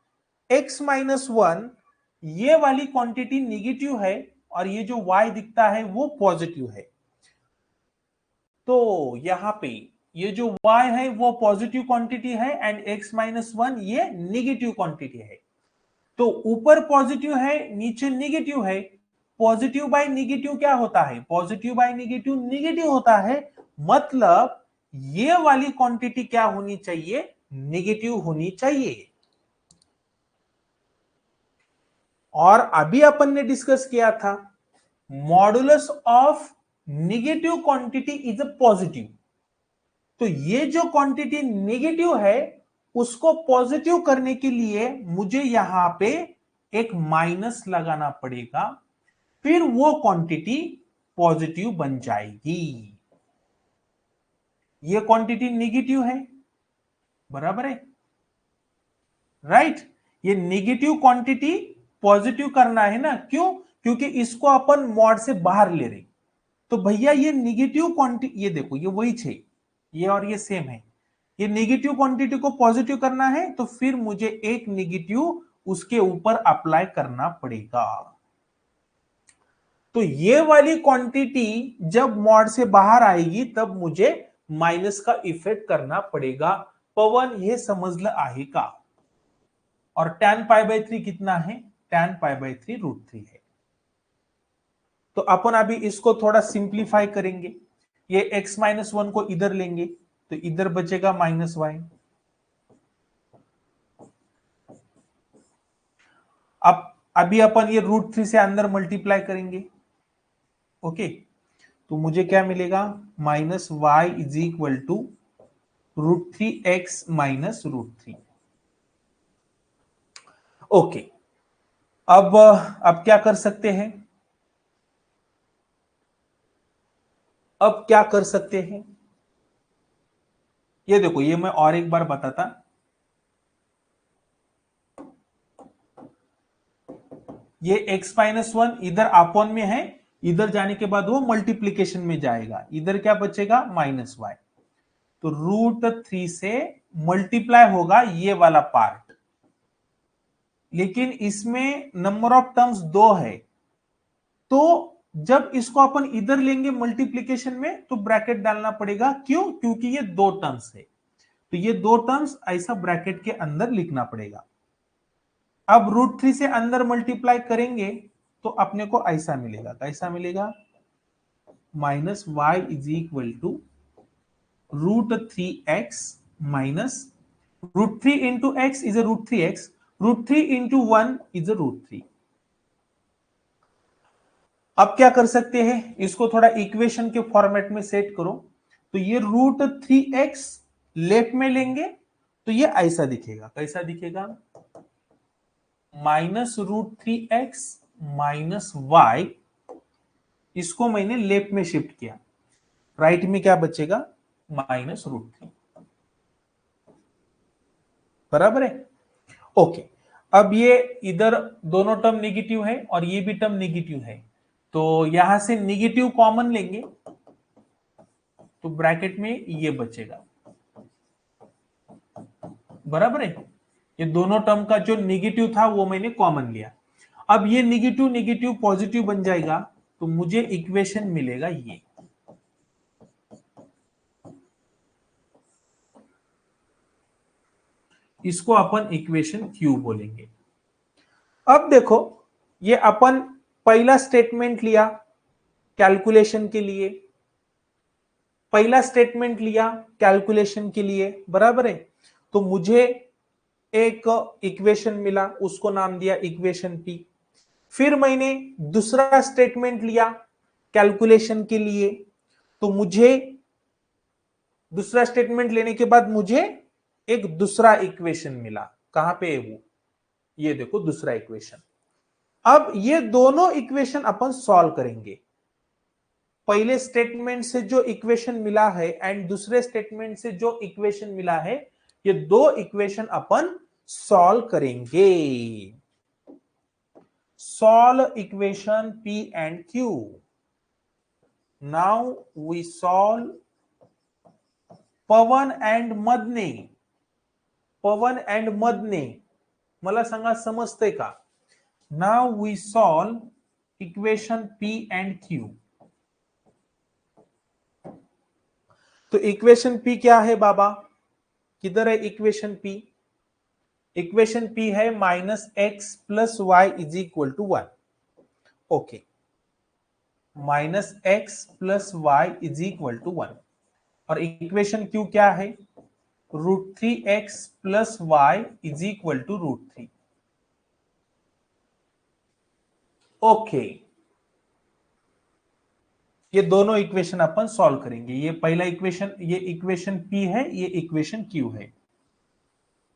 x माइनस वन ये वाली क्वांटिटी निगेटिव है और ये जो y दिखता है वो पॉजिटिव है। तो यहां पे ये जो y है वो पॉजिटिव क्वांटिटी है एंड x माइनस वन ये निगेटिव क्वांटिटी है। तो ऊपर पॉजिटिव है नीचे निगेटिव है। पॉजिटिव बाय निगेटिव क्या होता है? पॉजिटिव बाय निगेटिव निगेटिव होता है। मतलब ये वाली क्वांटिटी क्या होनी चाहिए? निगेटिव होनी चाहिए। और अभी अपन ने डिस्कस किया था modulus of negative quantity is a positive. तो ये जो क्वांटिटी नेगेटिव है उसको पॉजिटिव करने के लिए मुझे यहां पे एक माइनस लगाना पड़ेगा, फिर वो क्वांटिटी पॉजिटिव बन जाएगी। ये क्वांटिटी नेगेटिव है, बराबर है, राइट। ये नेगेटिव क्वांटिटी पॉजिटिव करना है ना, क्यों? क्योंकि इसको अपन मॉड से बाहर ले रहे। तो भैया ये नेगेटिव क्वांटिटी, ये देखो ये वही छे, ये और ये सेम है। ये नेगेटिव क्वांटिटी को पॉजिटिव करना है तो फिर मुझे एक नेगेटिव उसके ऊपर अप्लाई करना पड़ेगा। तो ये वाली क्वांटिटी जब मॉड से बाहर आएगी तब मुझे माइनस का इफेक्ट करना पड़ेगा। पवन ये समझलं आहे का? और tan पाई बाय 3 कितना है? tan पाई बाय 3 √3 है। तो अपन अभी इसको थोड़ा सिंप्लीफाई करेंगे। ये x माइनस वन को इधर लेंगे तो इधर बचेगा माइनस वाई। अब अभी अपन ये √3 से अंदर मल्टीप्लाई करेंगे। ओके, तो मुझे क्या मिलेगा? Minus y is equal to √3x minus √3। Okay, अब क्या कर सकते हैं? अब क्या कर सकते हैं? ये देखो, ये मैं और एक बार बताता। ये x माइनस वन इधर अपॉन में है, इधर जाने के बाद वो मल्टीप्लीकेशन में जाएगा, इधर क्या बचेगा? Minus y. तो √3 से मल्टीप्लाई होगा ये वाला पार्ट, लेकिन इसमें नंबर ऑफ टर्म्स 2 है। तो जब इसको अपन इधर लेंगे मल्टीप्लीकेशन में तो ब्रैकेट डालना पड़ेगा, क्यों? क्योंकि ये 2 टर्म्स है। तो ये 2 टर्म्स ऐसा ब्रैकेट के अंदर लिखना पड़ेगा। अब √3 से अंदर मल्टीप्लाई करेंगे तो अपने को ऐसा मिलेगा। कैसा मिलेगा? Minus y is equal to √3x minus √3 into x is a √3x, √3 into 1 is a √3। अब क्या कर सकते हैं? इसको थोड़ा इक्वेशन के फॉर्मेट में सेट करो। तो ये √3x लेफ्ट में लेंगे तो ये ऐसा दिखेगा। कैसा दिखेगा? माइनस √3x माइनस वाई, इसको मैंने लेफ्ट में शिफ्ट किया, राइट में क्या बचेगा? माइनस √3, बराबर है। ओके, अब ये इधर दोनों टर्म नेगेटिव है और ये भी टर्म नेगेटिव है, तो यहां से नेगेटिव कॉमन लेंगे तो ब्रैकेट में ये बचेगा, बराबर है। ये दोनों टर्म का जो नेगेटिव था वो मैंने कॉमन लिया। अब ये नेगेटिव नेगेटिव पॉजिटिव बन जाएगा तो मुझे इक्वेशन मिलेगा ये। इसको अपन इक्वेशन क्यू बोलेंगे। अब देखो, ये अपन पहला स्टेटमेंट लिया कैलकुलेशन के लिए, पहला स्टेटमेंट लिया कैलकुलेशन के लिए, बराबर है। तो मुझे एक इक्वेशन मिला, उसको नाम दिया इक्वेशन पी। फिर मैंने दूसरा स्टेटमेंट लिया कैलकुलेशन के लिए, तो मुझे दूसरा स्टेटमेंट लेने के बाद मुझे एक दूसरा इक्वेशन मिला। कहां पे है वो? ये देखो दूसरा इक्वेशन। अब ये दोनों इक्वेशन अपन सॉल्व करेंगे। पहले स्टेटमेंट से जो इक्वेशन मिला है एंड दूसरे स्टेटमेंट से जो इक्वेशन मिला है, ये दो इक्वेशन अपन सॉल्व करेंगे। Solve equation P and Q. Now we solve Pawan and Madne. Pawan and Madne, मला सांगा समजतंय का? Now we solve equation P and Q. तो इक्वेशन पी क्या है बाबा? किधर है इक्वेशन पी? इक्वेशन पी है -x + y = 1. Okay, -x + y = 1. और इक्वेशन क्यू क्या है? √3x + y = √3. ओके, ये दोनों इक्वेशन अपन सॉल्व करेंगे. ये पहला इक्वेशन, ये इक्वेशन पी है, ये इक्वेशन क्यू है.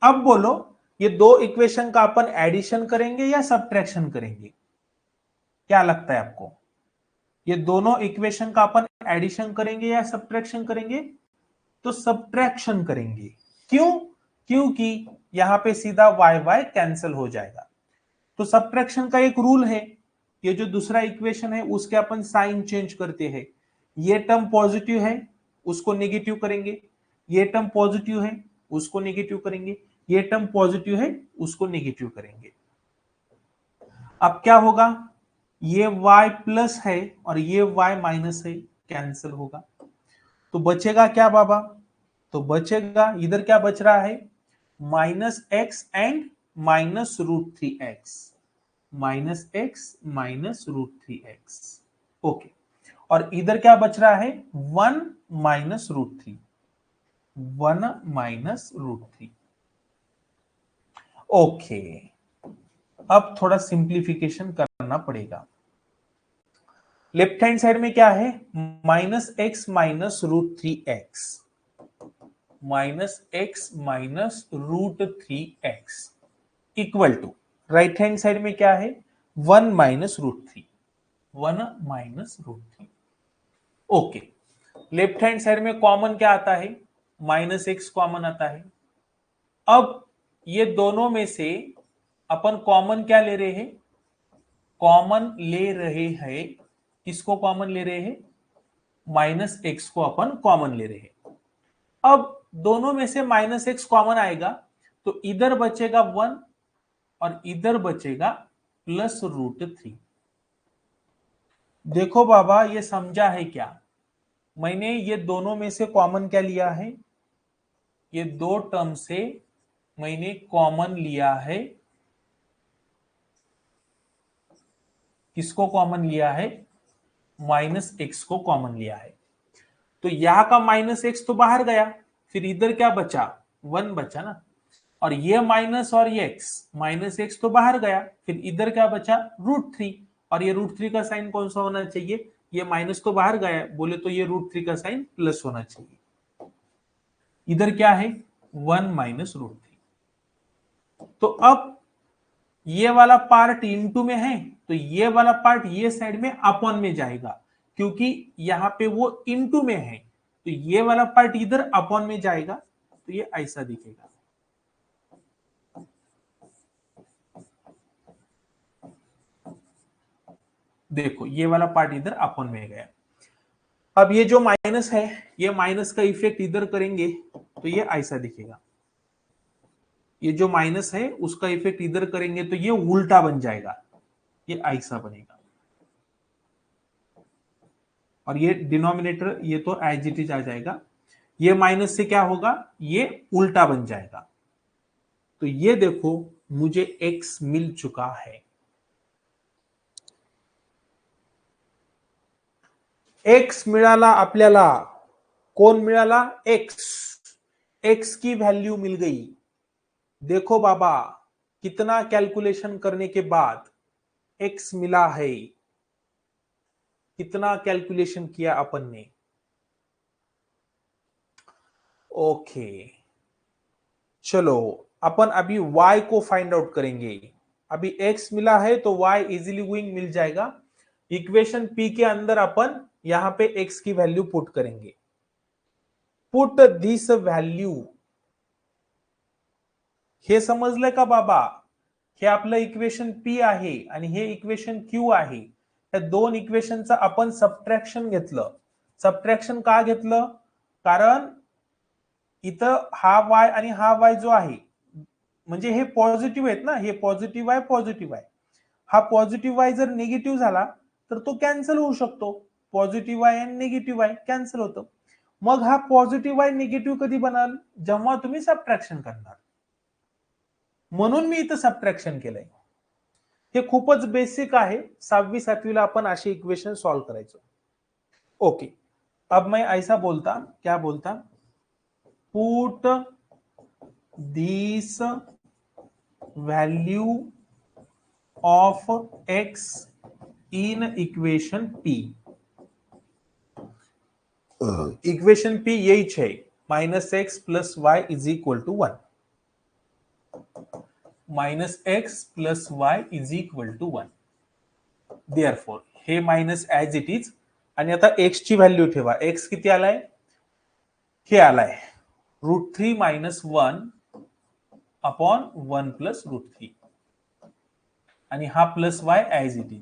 अब बोलो, ये दो इक्वेशन का अपन एडिशन करेंगे या सब्ट्रैक्शन करेंगे? क्या लगता है आपको? ये दोनों इक्वेशन का अपन एडिशन करेंगे या सब्ट्रैक्शन करेंगे? तो सब्ट्रैक्शन करेंगे. क्यों? क्योंकि यहां पे सीधा y y कैंसिल हो जाएगा. तो सब्ट्रैक्शन का एक रूल है, ये जो दूसरा इक्वेशन है उसके अपन साइन चेंज करते हैं. ये टर्म पॉजिटिव है, उसको नेगेटिव करेंगे. ये टर्म पॉजिटिव है, उसको नेगेटिव करेंगे. ये टर्म पॉजिटिव है, उसको नेगेटिव करेंगे. अब क्या होगा? ये y प्लस है और ये y माइनस है, कैंसिल होगा. तो बचेगा क्या बाबा? तो बचेगा, इधर क्या बच रहा है? -x and -√3x. -x -√3x. Okay, और इधर क्या बच रहा है? 1 -√3. 1 -√3. ओके, अब थोड़ा सिंप्लीफिकेशन करना पड़ेगा. लेफ्ट हैंड साइड में क्या है? -x -√3x. -x -√3x equal to right hand side में क्या है? 1 -√3. 1 -√3. ओके, लेफ्ट हैंड साइड में कॉमन क्या आता है? -x कॉमन आता है. अब ये दोनों में से अपन कॉमन क्या ले रहे हैं? कॉमन ले रहे हैं. किसको कॉमन ले रहे हैं? -x को अपन कॉमन ले रहे हैं. अब दोनों में से -x कॉमन आएगा तो इधर बचेगा 1 और इधर बचेगा +√3. देखो बाबा, ये समझा है क्या? मैंने ये दोनों में से कॉमन क्या लिया है? ये दो टर्म से मैंने कॉमन लिया है. किसको कॉमन लिया है? -x को कॉमन लिया है. तो यहां का -x तो बाहर गया, फिर इधर क्या बचा? 1 बचा ना. और ये माइनस और ये -x तो बाहर गया, फिर इधर क्या बचा? √3. और ये √3 का साइन कौन सा होना चाहिए? ये माइनस तो बाहर गया, बोले तो ये √3 का साइन प्लस होना चाहिए. इधर क्या है? 1 -√3. तो अब ये वाला पार्ट इनटू में है, तो ये वाला पार्ट ये साइड में अपॉन में जाएगा, क्योंकि यहां पे वो इनटू में है. तो ये वाला पार्ट इधर अपॉन में जाएगा, तो ये ऐसा दिखेगा. देखो, ये वाला पार्ट इधर अपॉन में गया. अब ये जो माइनस है, ये माइनस का इफेक्ट इधर करेंगे तो ये ऐसा दिखेगा. ये जो माइनस है उसका इफेक्ट इधर करेंगे तो ये उल्टा बन जाएगा, ये ऐसा बनेगा. और ये डिनोमिनेटर ये तो एज इट इज आ जाएगा. ये माइनस से क्या होगा? ये उल्टा बन जाएगा. तो ये देखो, मुझे x मिल चुका है. x मिळाला आपल्याला. कोण मिळाला? x. x की वैल्यू मिल गई. देखो बाबा, कितना कैलकुलेशन करने के बाद x मिला है. कितना कैलकुलेशन किया अपन ने. ओके, चलो अपन अभी y को फाइंड आउट करेंगे. अभी x मिला है तो y इजीली गोइंग मिल जाएगा. इक्वेशन p के अंदर अपन यहां पे x की वैल्यू पुट करेंगे. Put this value. हे समजलं का बाबा? हे आपलं इक्वेशन p आहे आणि हे इक्वेशन q आहे. या दोन इक्वेशनचं आपण सबट्रॅक्शन घेतलं. सबट्रॅक्शन का घेतलं? कारण इथं हा y आणि हा y जो आहे म्हणजे हे पॉझिटिव्ह आहेत ना, हे पॉझिटिव्ह आहे, पॉझिटिव्ह आहे. हा पॉझिटिव्ह आहे जर निगेटिव्ह झाला तर तो कॅन्सल होऊ शकतो. पॉझिटिव्ह आहे आणि निगेटिव्ह आहे कॅन्सल होतं. मग हा पॉझिटिव्ह आहे निगेटिव्ह कधी बनाल? जेव्हा तुम्ही सबट्रॅक्शन करणार. म्हणून मी इथं सबट्रॅक्शन केलंय. हे खूपच बेसिक आहे. 6वी 7वीला आपण अशी इक्वेशन सॉल्व करायचो. ओके, अब मैं ऐसा बोलता, क्या बोलता, put this value of x in equation p. Equation p यही है, -x plus Y is equal to 1. -x plus Y is equal to 1. Therefore हे मायनस ऍज इट इज. आणि आता x ची व्हॅल्यू ठेवा. x किती आलाय? हे आलाय √3 मायनस 1 अपॉन 1 प्लस √3. आणि हा plus y as it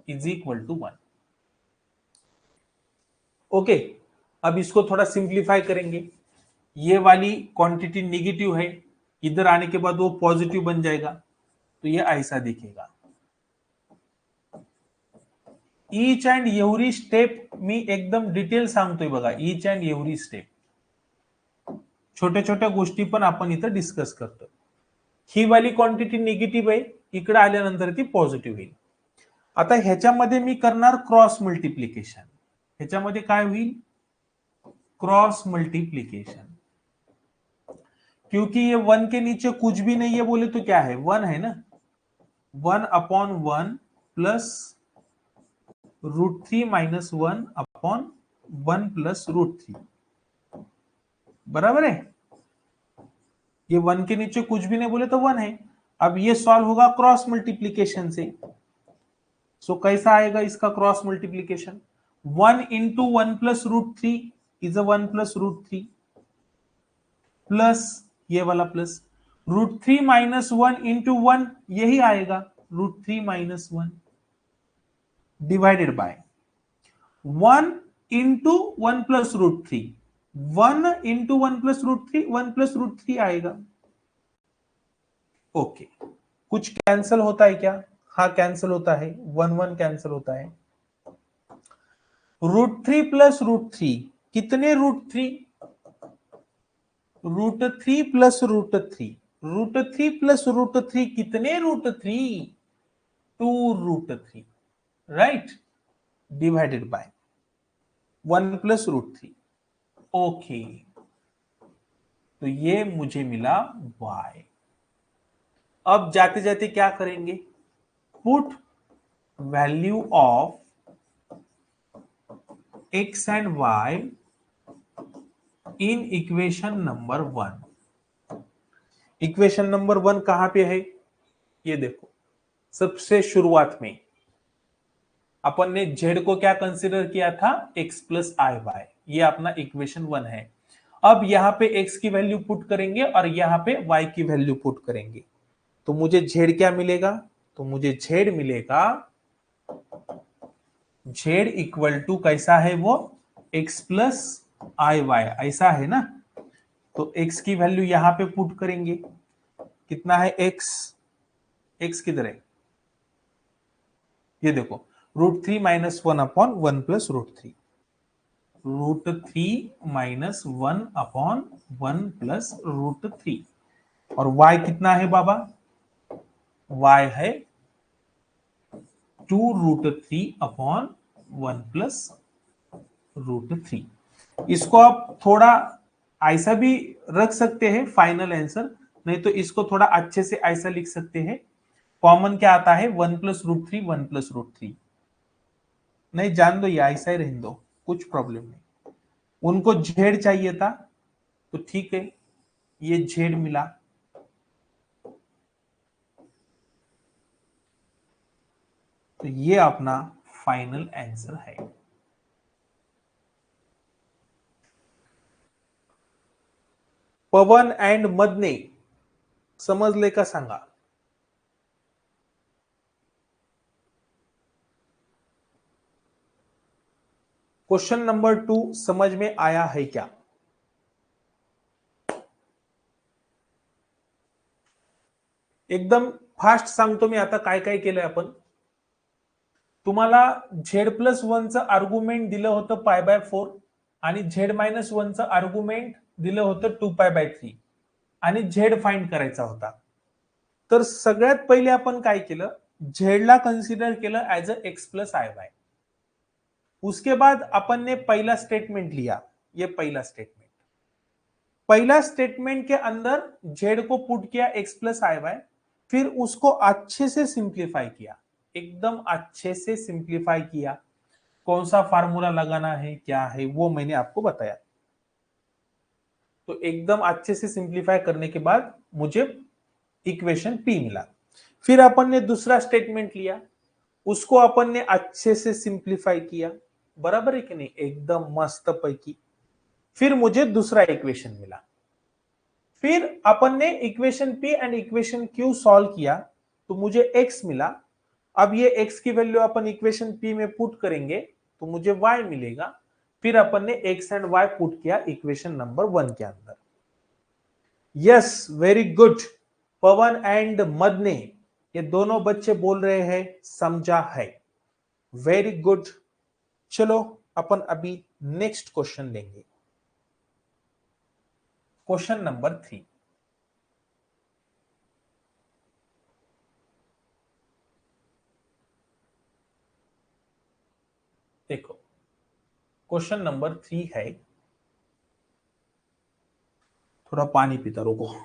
is equal to 1. Okay, अब इसको थोड़ा सिंप्लीफाई करेंगे. ये वाली क्वांटिटी निगेटिव है, इधर आने के बाद वो पॉजिटिव बन जाएगा, तो ये ऐसा दिखेगा. ईच अँड एव्हरी स्टेप मी एकदम डिटेल सांगतोय बघा. ईच अँड एव्हरी स्टेप, छोट्या छोट्या गोष्टी पण आपण इथं डिस्कस करतो. ही वाली क्वांटिटी निगेटिव्ह आहे, इकडे आल्यानंतर ती पॉझिटिव्ह होईल. आता ह्याच्यामध्ये मी करणार क्रॉस मल्टिप्लिकेशन. ह्याच्यामध्ये काय होईल? Cross multiplication. क्योंकि ये 1 के नीचे कुछ भी नहीं है बोले तो क्या है? 1 है ना. 1 upon 1 plus √3 minus 1 upon 1 plus √3. बराबर है. ये 1 के नीचे कुछ भी नहीं बोले तो 1 है. अब ये सॉल्व होगा क्रॉस मल्टीप्लीकेशन से. सो कैसा आएगा इसका cross multiplication? 1 into 1 plus √3 is a 1 plus √3 plus ये वाला प्लस √3 माइनस 1 इंटू 1 यही आएगा √3 minus 1 divided by 1 into 1 plus √3. 1 into 1 plus √3 1 plus √3 आएगा. ओके, कुछ कैंसिल होता है क्या? हाँ कैंसिल होता है. 1 1 कैंसिल होता है. √3 प्लस √3 कितने √3? √3 प्लस √3. √3 प्लस √3 कितने √3? 2 √3, right, divided by 1 plus √3. Okay, तो ये मुझे मिला y. अब जाते जाते क्या करेंगे? Put value of x and y in equation number 1. Equation number 1 कहां पे है? ये देखो, सबसे शुरुआत में अपन ने z को क्या कंसीडर किया था? x plus i Y. ये अपना इक्वेशन 1 है. अब यहां पे x की वैल्यू पुट करेंगे और यहां पे y की वैल्यू पुट करेंगे, तो मुझे z क्या मिलेगा? तो मुझे z मिलेगा, z इक्वल टू कैसा है वो? x प्लस आई वाई, ऐसा है ना. तो x की वैल्यू यहां पे पुट करेंगे. कितना है x? x किधर है? ये देखो, √3 minus 1 upon 1 plus √3. √3 minus 1 upon 1 plus √3. और y कितना है बाबा? y है 2 √3 अपॉन 1 प्लस √3. इसको आप थोड़ा ऐसा भी रख सकते हैं फाइनल आंसर, नहीं तो इसको थोड़ा अच्छे से ऐसा लिख सकते हैं. कॉमन क्या आता है? 1 प्लस √3 1 प्लस √3. नहीं, जान दो, ये ऐसा ही रहने दो, कुछ प्रॉब्लम नहीं. उनको z चाहिए था तो ठीक है, ये z मिला. तो ये अपना फाइनल आंसर है. पवन अँड मदने समजले का सांगा? क्वेश्चन नंबर 2 समझ में आया है क्या? एकदम फास्ट सांगतो मी आता काय काय केलंय आपण. तुम्हाला Z+1चं आर्ग्युमेंट दिलं होतं π/4 आणि Z-1चं आर्ग्युमेंट दिलं होतं 2π/3 आणि Z फाइंड करायचा होता. तर सगळ्यात पहिले आपण काय केलं, झेडला कन्सिडर केलं एज अ x+iy. उसके बाद अपन ने पहला स्टेटमेंट लिया, ये पहला स्टेटमेंट. पहला स्टेटमेंट के अंदर z को पुट किया x+iy, फिर उसको अच्छे से सिंप्लीफाई किया, एकदम अच्छे से सिंप्लीफाई किया. कौन सा फार्मूला लगाना है क्या है वो मैंने आपको बताया. तो एकदम अच्छे से सिंप्लीफाई करने के बाद मुझे इक्वेशन P मिला. फिर अपन ने दूसरा स्टेटमेंट लिया, उसको अपन ने अच्छे से सिंप्लीफाई किया, बराबर है कि नहीं, एकदम मस्त पैकी. फिर मुझे दूसरा इक्वेशन मिला. फिर अपन ने equation P and equation Q solve किया तो मुझे x मिला. अब ये x की वैल्यू अपन इक्वेशन P में पुट करेंगे तो मुझे y मिलेगा. फिर अपन ने x एंड y पुट किया इक्वेशन नंबर 1 के अंदर. Yes, very good. Pawan and Madne, ये दोनों बच्चे बोल रहे हैं समझा है. Very good. चलो अपन अभी नेक्स्ट क्वेश्चन लेंगे. Question number 3. देखो, क्वेश्चन नंबर 3 है. थोड़ा पानी पीता रुको.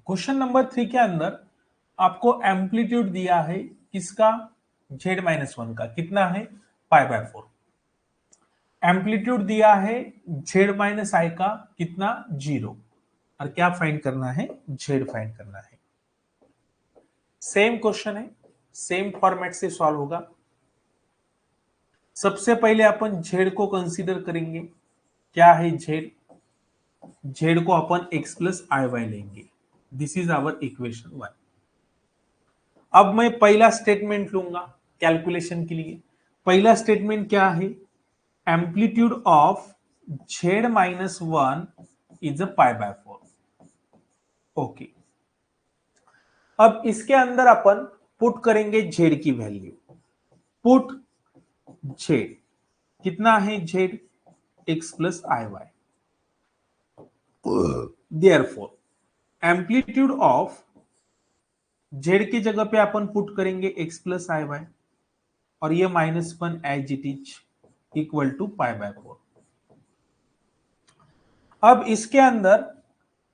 क्वेश्चन नंबर 3 के अंदर आपको एम्पलीट्यूड दिया है किसका, Z-1 का. कितना है, π/4. एम्पलीट्यूड दिया है Z-i का, कितना, 0. और क्या फाइंड करना है, Z फाइंड करना है. सेम क्वेश्चन है, सेम फॉर्मेट से सॉल्व होगा. सबसे पहले अपन Z को कंसीडर करेंगे. क्या है Z? Z को अपन x+iy लेंगे. This is our equation 1. अब मैं पहला स्टेटमेंट लूंगा कैलकुलेशन के लिए. पहला स्टेटमेंट क्या है, amplitude of Z-1 is a π/4. Okay. अब इसके अंदर अपन पुट करेंगे Z की वैल्यू. पुट Z, कितना है Z, x+iy. Therefore, amplitude of Z की जगह पे अपन पुट करेंगे x+iy और ये -1 as it is equal to π/4. अब इसके अंदर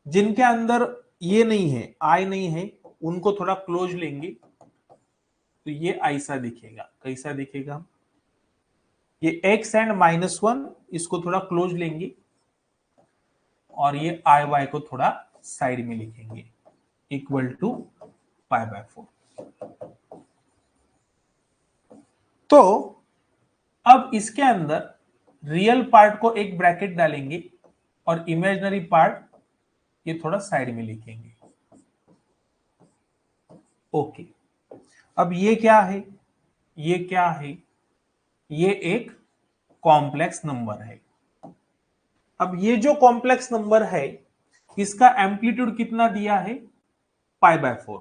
जिनके अंदर ये नहीं है, i नहीं है, उनको थोड़ा क्लोज लेंगे तो ये ऐसा दिखेगा. कैसा दिखेगा, ये x एंड -1 इसको थोड़ा क्लोज लेंगे और ये iy को थोड़ा साइड में लिखेंगे इक्वल टू π/4. तो अब इसके अंदर रियल पार्ट को एक ब्रैकेट डालेंगे और इमेजिनरी पार्ट ये थोड़ा साइड में लिखेंगे. ओके. अब ये क्या है, ये क्या है, ये एक कॉम्प्लेक्स नंबर है. अब ये जो कॉम्प्लेक्स नंबर है इसका एम्पलीट्यूड कितना दिया है, π/4.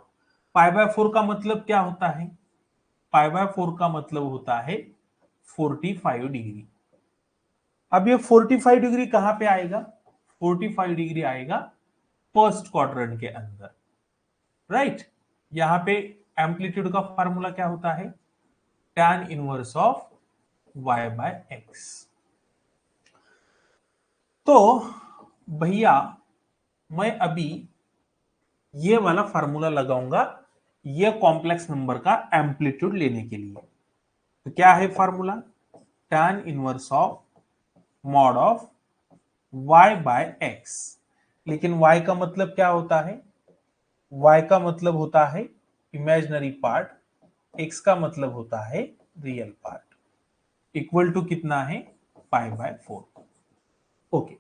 π/4 का मतलब क्या होता है, π/4 का मतलब होता है 45 डिग्री. अब ये 45 डिग्री कहां पे आएगा, 45 डिग्री आएगा फर्स्ट क्वाड्रेंट के अंदर. राइट. यहां पे एम्पलीट्यूड का फार्मूला क्या होता है, tan इनवर्स ऑफ y/x. तो भैया मैं अभी ये वाला फार्मूला लगाऊंगा ये कॉम्प्लेक्स नंबर का एम्पलीट्यूड लेने के लिए. तो क्या है formula, tan inverse of mod of y/x. लेकिन y का मतलब क्या होता है, y का मतलब होता है इमेजिनरी पार्ट, x का मतलब होता है रियल पार्ट. इक्वल टू कितना है, π/4. ओके.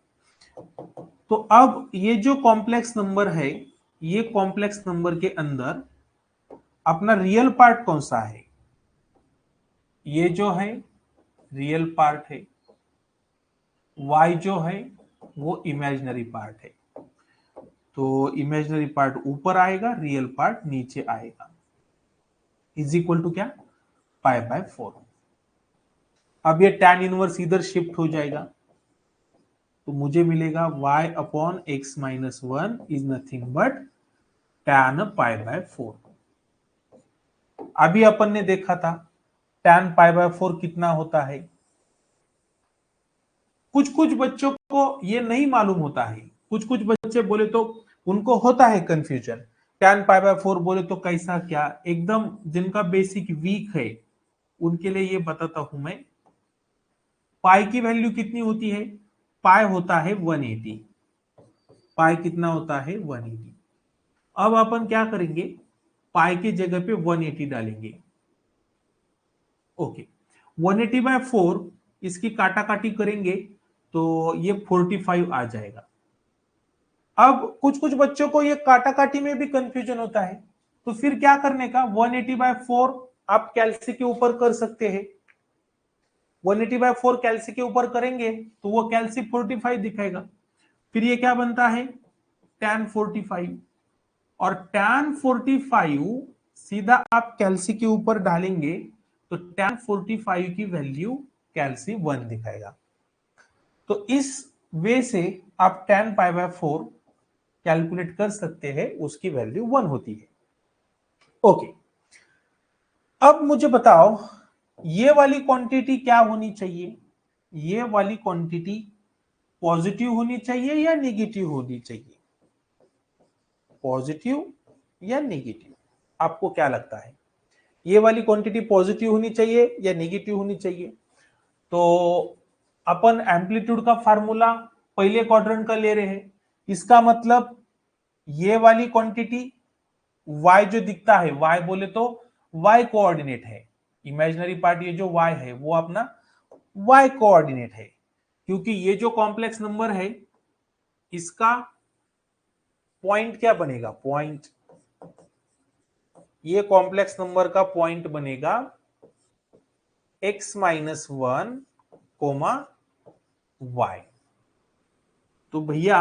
तो अब ये जो कॉम्प्लेक्स नंबर है ये कॉम्प्लेक्स नंबर के अंदर अपना रियल पार्ट कौन सा है? ये जो है रियल पार्ट है, y जो है वो इमेजिनरी पार्ट है। तो इमेजिनरी पार्ट ऊपर आएगा, रियल पार्ट नीचे आएगा, इज इक्वल टू क्या? पाई बाय 4। अब ये tan इनवर्स इधर शिफ्ट हो जाएगा, तो मुझे मिलेगा y upon x minus 1 is nothing but tan pi by 4। अभी अपन ने देखा था tan पाई बाय 4 कितना होता है। कुछ कुछ बच्चों को ये नहीं मालूम होता है, कुछ कुछ बच्चे बोले तो उनको होता है कंफ्यूजन, tan पाई बाय 4 बोले तो कैसा क्या, एकदम जिनका बेसिक वीक है उनके लिए ये बताता हूं मैं। पाई की वैल्यू कितनी होती है? पाई होता है 180। पाई कितना होता है? 180। अब अपन क्या करेंगे, पाई की जगह पे 180 डालेंगे। ओके, 180 बाय 4 इसकी काटा काटी करेंगे तो ये 45 आ जाएगा। अब कुछ कुछ बच्चों को ये काटा काटी में भी कंफ्यूजन होता है, तो फिर क्या करने का, 180 बाय 4 आप कैलसी के ऊपर कर सकते हैं। 180 बाय 4 कैलसी के ऊपर करेंगे तो वो कैलसी 45 दिखाएगा। फिर ये क्या बनता है? tan 45। और tan 45 सीधा आप कैलसी के ऊपर डालेंगे तो tan 45 की वैल्यू कैलसी 1 दिखाएगा। तो इस वे से आप tan पाई बाय 4 कैलकुलेट कर सकते हैं, उसकी वैल्यू 1 होती है। ओके, अब मुझे बताओ ये वाली क्वांटिटी क्या होनी चाहिए? ये वाली क्वांटिटी पॉजिटिव होनी चाहिए या नेगेटिव होनी चाहिए? पॉजिटिव या नेगेटिव, आपको क्या लगता है? ये वाली क्वांटिटी पॉजिटिव होनी चाहिए या नेगेटिव होनी चाहिए? तो अपन एम्पलीट्यूड का फार्मूला पहले क्वाड्रेंट का ले रहे हैं, इसका मतलब ये वाली क्वांटिटी y जो दिखता है, y बोले तो y कोऑर्डिनेट है, इमेजिनरी पार्ट ये जो y है वो अपना y कोऑर्डिनेट है, क्योंकि ये जो कॉम्प्लेक्स नंबर है इसका पॉइंट क्या बनेगा? पॉइंट, ये कॉम्प्लेक्स नंबर का पॉइंट बनेगा x माइनस 1 कोमा y। तो भैया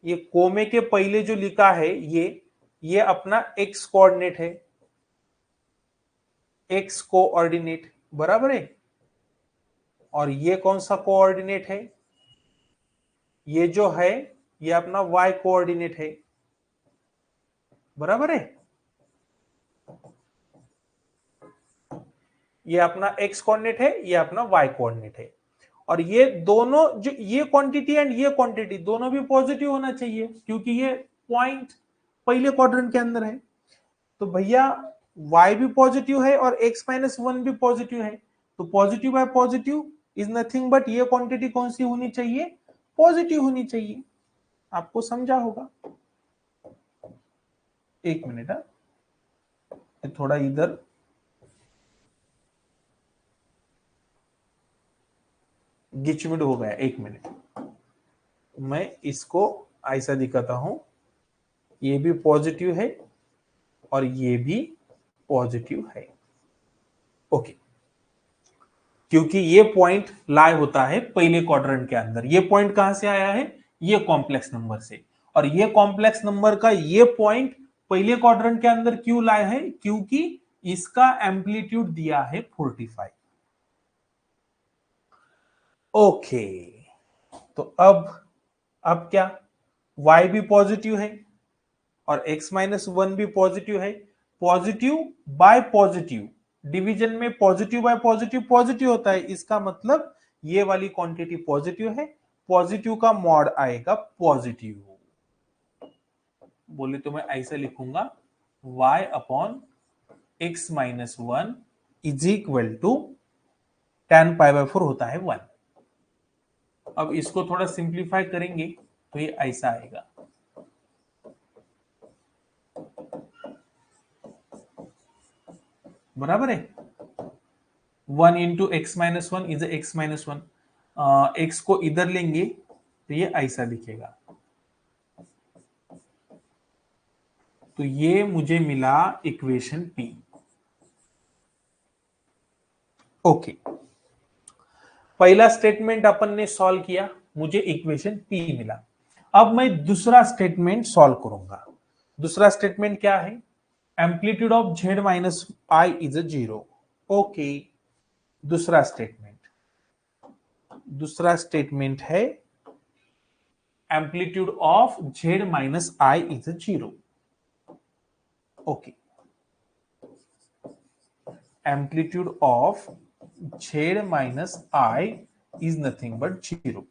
ये कोमे के पहले जो लिखा है ये अपना x कोऑर्डिनेट है, x कोऑर्डिनेट बराबर है। और ये कौन सा कोऑर्डिनेट है? ये जो है ये अपना y कोऑर्डिनेट है, बराबर है। ये अपना x कोऑर्डिनेट है, ये अपना y कोऑर्डिनेट है। और ये दोनों जो ये क्वांटिटी एंड ये क्वांटिटी दोनों भी पॉजिटिव होना चाहिए, क्योंकि ये पॉइंट पहले क्वाड्रेंट के अंदर है। तो भैया y भी पॉजिटिव है और x माइनस 1 भी पॉजिटिव है, तो positive by positive is nothing but ये क्वांटिटी कौन सी होनी चाहिए? पॉजिटिव होनी चाहिए। आपको समझा होगा। एक मिनट, थोड़ा इधर गिचमिड हो गया, एक मिनट, मैं इसको ऐसा दिखाता हूं, ये भी पॉजिटिव है और ये भी पॉजिटिव है। ओके, क्योंकि ये पॉइंट लाई होता है पहले क्वाड्रेंट के अंदर। ये पॉइंट कहां से आया है? ये कॉम्प्लेक्स नंबर से। और ये कॉम्प्लेक्स नंबर का ये पॉइंट पहले क्वाड्रेंट के अंदर क्यों लाया है? क्योंकि इसका एम्पलीट्यूड दिया है 45। ओके, तो अब क्या, y भी पॉजिटिव है और x माइनस 1 भी पॉजिटिव है। पॉजिटिव बाय पॉजिटिव, डिवीजन में पॉजिटिव बाय पॉजिटिव पॉजिटिव होता है, इसका मतलब ये वाली क्वांटिटी पॉजिटिव है। पॉजिटिव का मॉड आएगा पॉजिटिव, बोले तो मैं ऐसे लिखूंगा y upon x minus 1 is equal to tan pi by 4 होता है 1। अब इसको थोड़ा सिंप्लीफाई करेंगे तो ये ऐसा आएगा, बराबर है। 1 into x minus 1 is x minus 1, x को इधर लेंगे तो ये ऐसा दिखेगा। तो ये मुझे मिला इक्वेशन पी। ओके, पहला स्टेटमेंट अपन ने सॉल्व किया, मुझे इक्वेशन पी मिला। अब मैं दूसरा स्टेटमेंट सॉल्व करूंगा। दूसरा स्टेटमेंट क्या है? Amplitude of z minus i is a zero. Okay, दूसरा स्टेटमेंट है amplitude of z minus i is a zero. Okay, amplitude of z minus i is nothing but zero.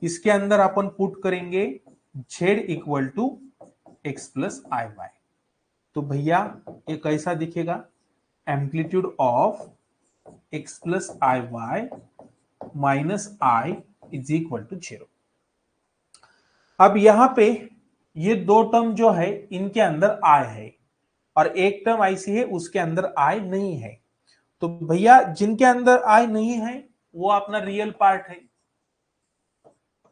इसके अंदर अपन put करेंगे z equal to x plus i y. तो भैया ये कैसा दिखेगा? Amplitude of x plus i y minus i is equal to zero. अब यहां पे ये दो टर्म जो है इनके अंदर आई है और एक टर्म ऐसी है उसके अंदर आई नहीं है। तो भैया जिनके अंदर आई नहीं है वो अपना रियल पार्ट है,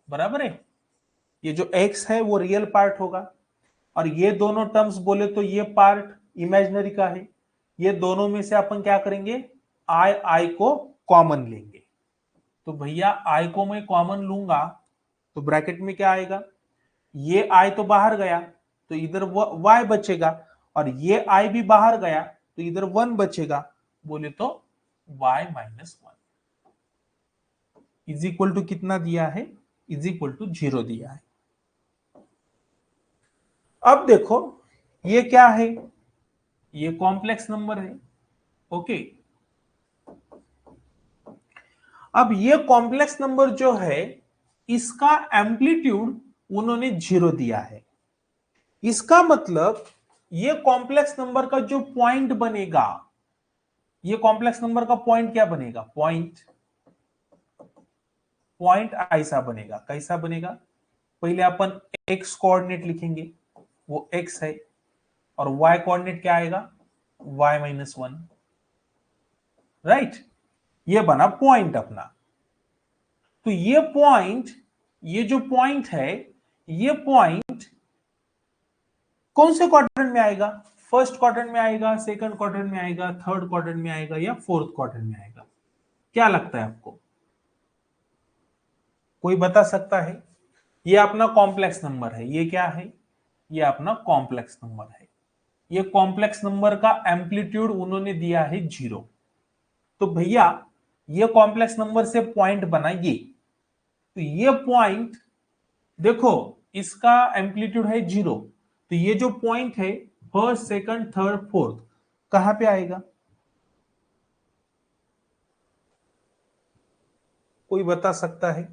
बराबर है। ये जो x है वो रियल पार्ट होगा और ये दोनों टर्म्स बोले तो ये पार्ट इमेजिनरी का है। ये दोनों में से अपन क्या करेंगे? आई को कॉमन लेंगे। तो भैया आई को मैं कॉमन लूंगा तो ब्रैकेट में क्या आएगा? ये आई तो बाहर गया तो इधर y बचेगा और ये आई भी बाहर गया तो इधर 1 बचेगा। बोले तो y minus 1 is equal to कितना दिया है? इज इक्वल टू 0 दिया है। अब देखो ये क्या है? ये कॉम्प्लेक्स नंबर है। ओके, अब ये कॉम्प्लेक्स नंबर जो है इसका एम्पलीट्यूड उन्होंने 0 दिया है। इसका मतलब ये कॉम्प्लेक्स नंबर का जो पॉइंट बनेगा, ये कॉम्प्लेक्स नंबर का पॉइंट क्या बनेगा? पॉइंट ऐसा बनेगा। कैसा बनेगा? पहले अपन एक्स कोऑर्डिनेट लिखेंगे, वो एक्स है, और वाई कोऑर्डिनेट क्या आएगा? y minus 1, right. ये बना पॉइंट अपना। तो ये पॉइंट, ये जो पॉइंट है, ये पॉइंट कौन से क्वाड्रेंट में आएगा? फर्स्ट क्वाड्रेंट में आएगा, सेकंड क्वाड्रेंट में आएगा, थर्ड क्वाड्रेंट में आएगा या फोर्थ क्वाड्रेंट में आएगा? क्या लगता है आपको? कोई बता सकता है? ये अपना कॉम्प्लेक्स नंबर है। ये क्या है? ये अपना कॉम्प्लेक्स नंबर है। ये कॉम्प्लेक्स नंबर का एम्पलीट्यूड उन्होंने दिया है 0। तो भैया ये कॉम्प्लेक्स नंबर से पॉइंट बना ये, तो ये पॉइंट देखो इसका एम्पलीट्यूड है 0, तो ये जो पॉइंट है फर्स्ट सेकंड थर्ड फोर्थ कहां पे आएगा? कोई बता सकता है?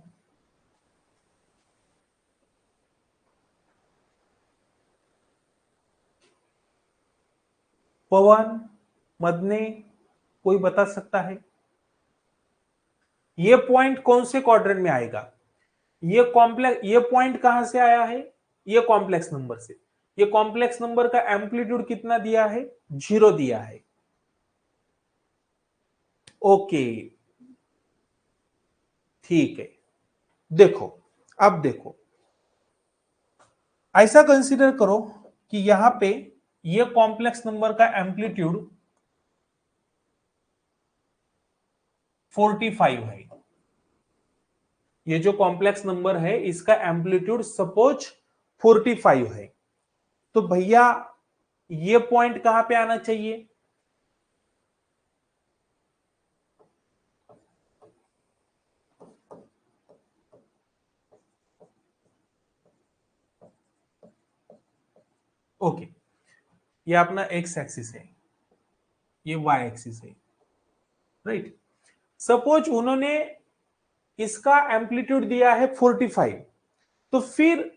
पवन, मदने, कोई बता सकता है? ये पॉइंट कौन से क्वाड्रेंट में आएगा? ये पॉइंट कहां से आया है? ये कॉम्प्लेक्स नंबर से। ये कॉम्प्लेक्स नंबर का एम्पलीट्यूड कितना दिया है? 0 दिया है। ओके, ठीक है। देखो, अब देखो, ऐसा कंसीडर करो कि यहां पे ये कॉम्प्लेक्स नंबर का एम्पलीट्यूड 45 है। ये जो कॉम्प्लेक्स नंबर है इसका एम्पलीट्यूड सपोज 45 है। तो भैया ये पॉइंट कहां पे आना चाहिए? ओके, ये अपना एक्स एक्सिस है, ये वाई एक्सिस है, राइट। सपोज उन्होंने इसका एम्पलीट्यूड दिया है 45, तो फिर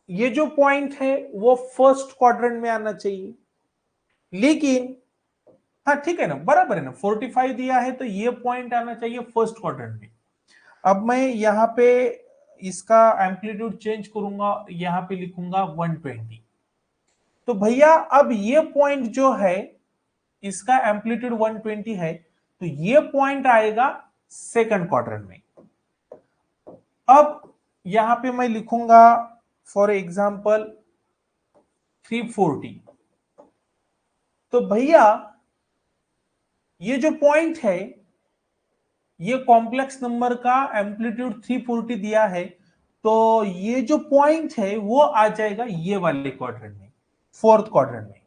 ये जो पॉइंट है वो फर्स्ट क्वाड्रेंट में आना चाहिए। लेकिन हाँ ठीक है ना, बराबर है ना, 45 दिया है तो ये पॉइंट आना चाहिए फर्स्ट क्वाड्रेंट में। अब मैं यहाँ पे इसका एम्पलीट्यूड चेंज करूंगा, यहाँ पे लिखूंगा 120। तो भैया अब ये पॉइंट जो है इसका एम्पलीट्यूड 120 है, तो ये पॉइंट आएगा सेकंड क्वाड्रेंट में। अब यहां पे मैं लिखूंगा फॉर एग्जांपल 340। तो भैया ये जो पॉइंट है, ये कॉम्प्लेक्स नंबर का एम्पलीट्यूड 340 दिया है, तो ये जो पॉइंट है वो आ जाएगा ये वाले क्वाड्रेंट में, फोर्थ क्वाड्रेंट में,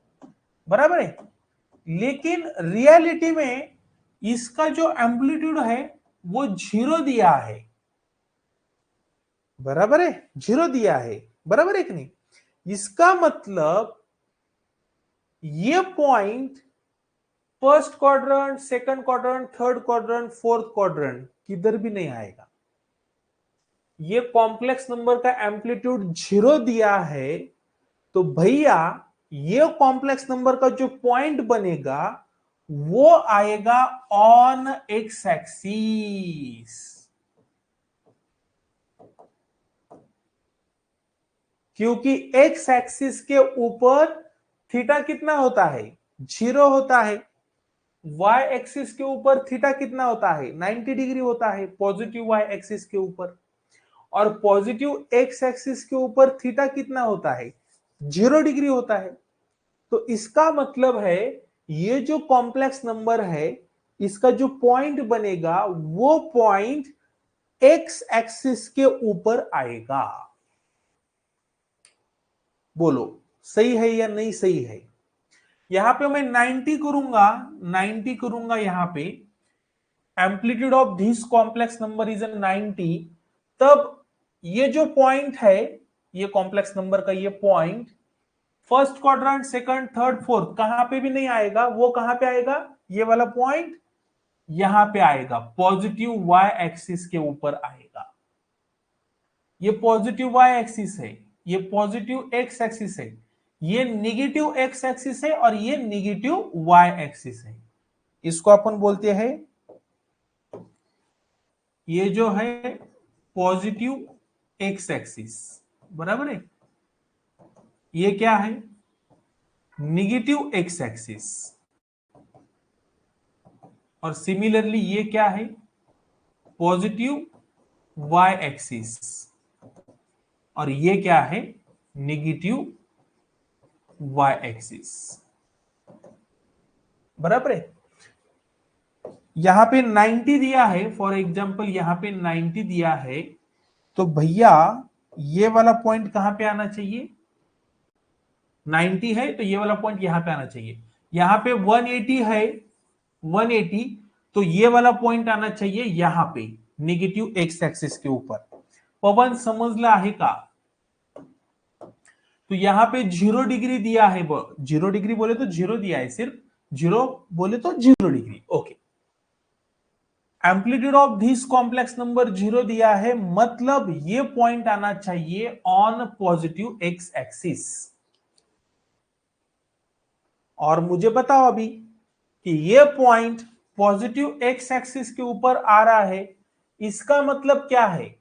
बराबर है। लेकिन रियलिटी में इसका जो एम्पलीट्यूड है वो 0 दिया है, बराबर है, 0 दिया है, बराबर है कि नहीं। इसका मतलब ये point first quadrant, second quadrant, third quadrant, fourth quadrant किधर भी नहीं आएगा। ये कॉम्प्लेक्स नंबर का एम्पलीट्यूड 0 दिया है, तो भैया ये कॉम्प्लेक्स नंबर का जो पॉइंट बनेगा वो आएगा ऑन एक्स एक्सिस, क्योंकि एक्स एक्सिस के ऊपर थीटा कितना होता है, 0 होता है। वाई एक्सिस के ऊपर थीटा कितना होता है, 90 डिग्री होता है, पॉजिटिव वाई एक्सिस के ऊपर। और पॉजिटिव एक्स एक्सिस के ऊपर थीटा कितना होता है, 0 डिग्री होता है। तो इसका मतलब है ये जो कॉम्प्लेक्स नंबर है, इसका जो पॉइंट बनेगा वो पॉइंट एक्स एक्सिस के ऊपर आएगा। बोलो सही है या नहीं सही है। यहां पे मैं 90 करूंगा, 90 करूंगा, यहां पे amplitude of this complex number is 90, तब ये जो पॉइंट है, ये कॉम्प्लेक्स नंबर का ये point first quadrant, second, third, fourth कहां पे भी नहीं आएगा। वो कहां पे आएगा, ये वाला पॉइंट यहां पे आएगा, पॉजिटिव वाई एक्सिस के ऊपर आएगा। ये पॉजिटिव वाई एक्सिस है, ये पॉजिटिव एक्स एक्सिस है, ये निगेटिव एक्स एक्सिस है और ये निगेटिव वाई एक्सिस है। इसको अपन बोलते हैं, ये जो है पॉजिटिव एक्स एक्सिस, बराबर है। ये क्या है, निगेटिव एक्स एक्सिस। और सिमिलरली ये क्या है, पॉजिटिव वाई एक्सिस। और ये क्या है, निगेटिव वाई एक्सिस, बराबर है। यहां पे 90 दिया है, फॉर एग्जांपल यहां पे 90 दिया है, तो भैया ये वाला पॉइंट कहां पे आना चाहिए, 90 है तो ये वाला पॉइंट यहां पे आना चाहिए। यहां पे 180 है, 180, तो ये वाला पॉइंट आना चाहिए यहां पे निगेटिव एक्स एक्सिस के ऊपर। पवन समजला आहे का। तो यहां पे 0 डिग्री दिया है, 0 डिग्री बोले तो 0 दिया है, सिर्फ 0 बोले तो 0 degree, okay. Amplitude of this complex number 0 दिया है, मतलब ये पॉइंट आना चाहिए ऑन पॉजिटिव एक्स एक्सिस। और मुझे बताओ अभी कि ये पॉइंट पॉजिटिव एक्स एक्सिस के ऊपर आ रहा है, इसका मतलब क्या है।